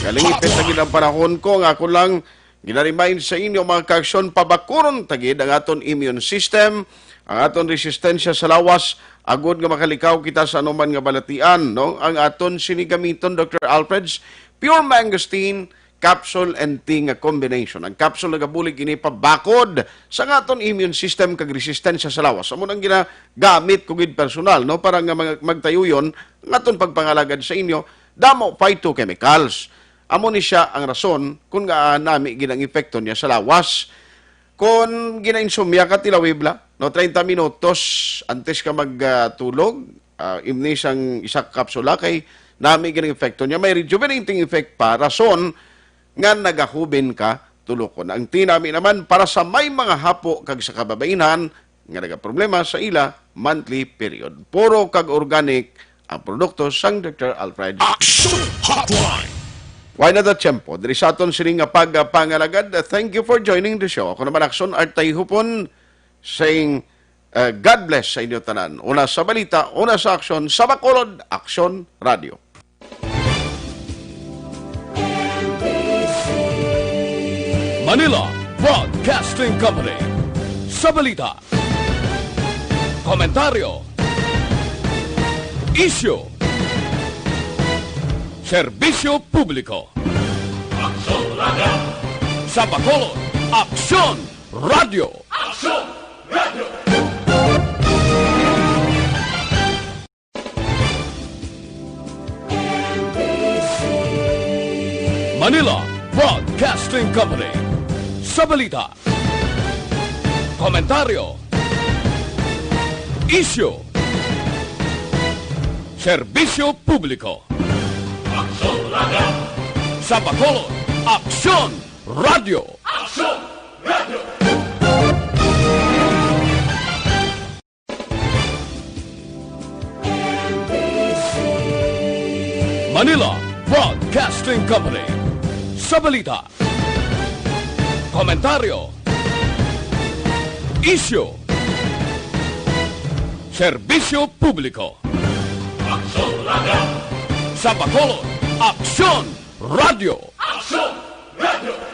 Kalingipit na gid ang panahon ko. Nga ako lang ginaremind sa inyo mga kaaksyon pabakuron tagid ang aton immune system, ang aton resistensya sa lawas, agod nga makalikaw kita sa anuman nga balatian. No? Ang aton sinigamiton, Dr. Alfred's Pure Mangosteen capsule and tea nga combination. Ang capsule nagabulig ini pabakod sa aton immune system kag resistensya sa lawas. Amo nang ginagamit kugid personal no para nga magtayuyon ng aton pagpangalagad sa inyo damo phytochemicals. Amo ni siya ang rason kung nga nami ginang epekto niya sa lawas. Kung gina-insomnia ka tilawibla, no 30 minutos antes ka magtulog, imni siyang isa kapsula kay nami ginang epekto niya. May rejuvenating effect pa rason nga nagahubin ka tulokon. Ang tinami naman para sa may mga hapo kag sa kababainan nga nagaproblema sa ila monthly period. Puro kag organic ang produkto sang Dr. Alfred. Action Hotline. Why na the tempo? Diri sa aton sining nga pagpangalagad. Thank you for joining the show. Ako naman Action Art Tayhupon saying God bless sa inyo tanan. Una sa balita, una sa aksyon, sa Bacolod Action Radio. Manila Broadcasting Company. Sa balita, komentaryo, issue, serbisyo publiko. Aksyon Radio. Sa Bacolod, Aksyon Radio. Aksyon Radio. Manila Broadcasting Company. Sa balita, komentaryo, issue, serbisyo publiko. Aksyon Radio. Sa Bacolod, Aksyon Radio. Aksyon Radio. Manila Broadcasting Company. Sa balita, komentaryo, issue, serbisyo publiko. Aksyon Radio. Sa Bacolod, Aksyon Radio. Aksyon Radio.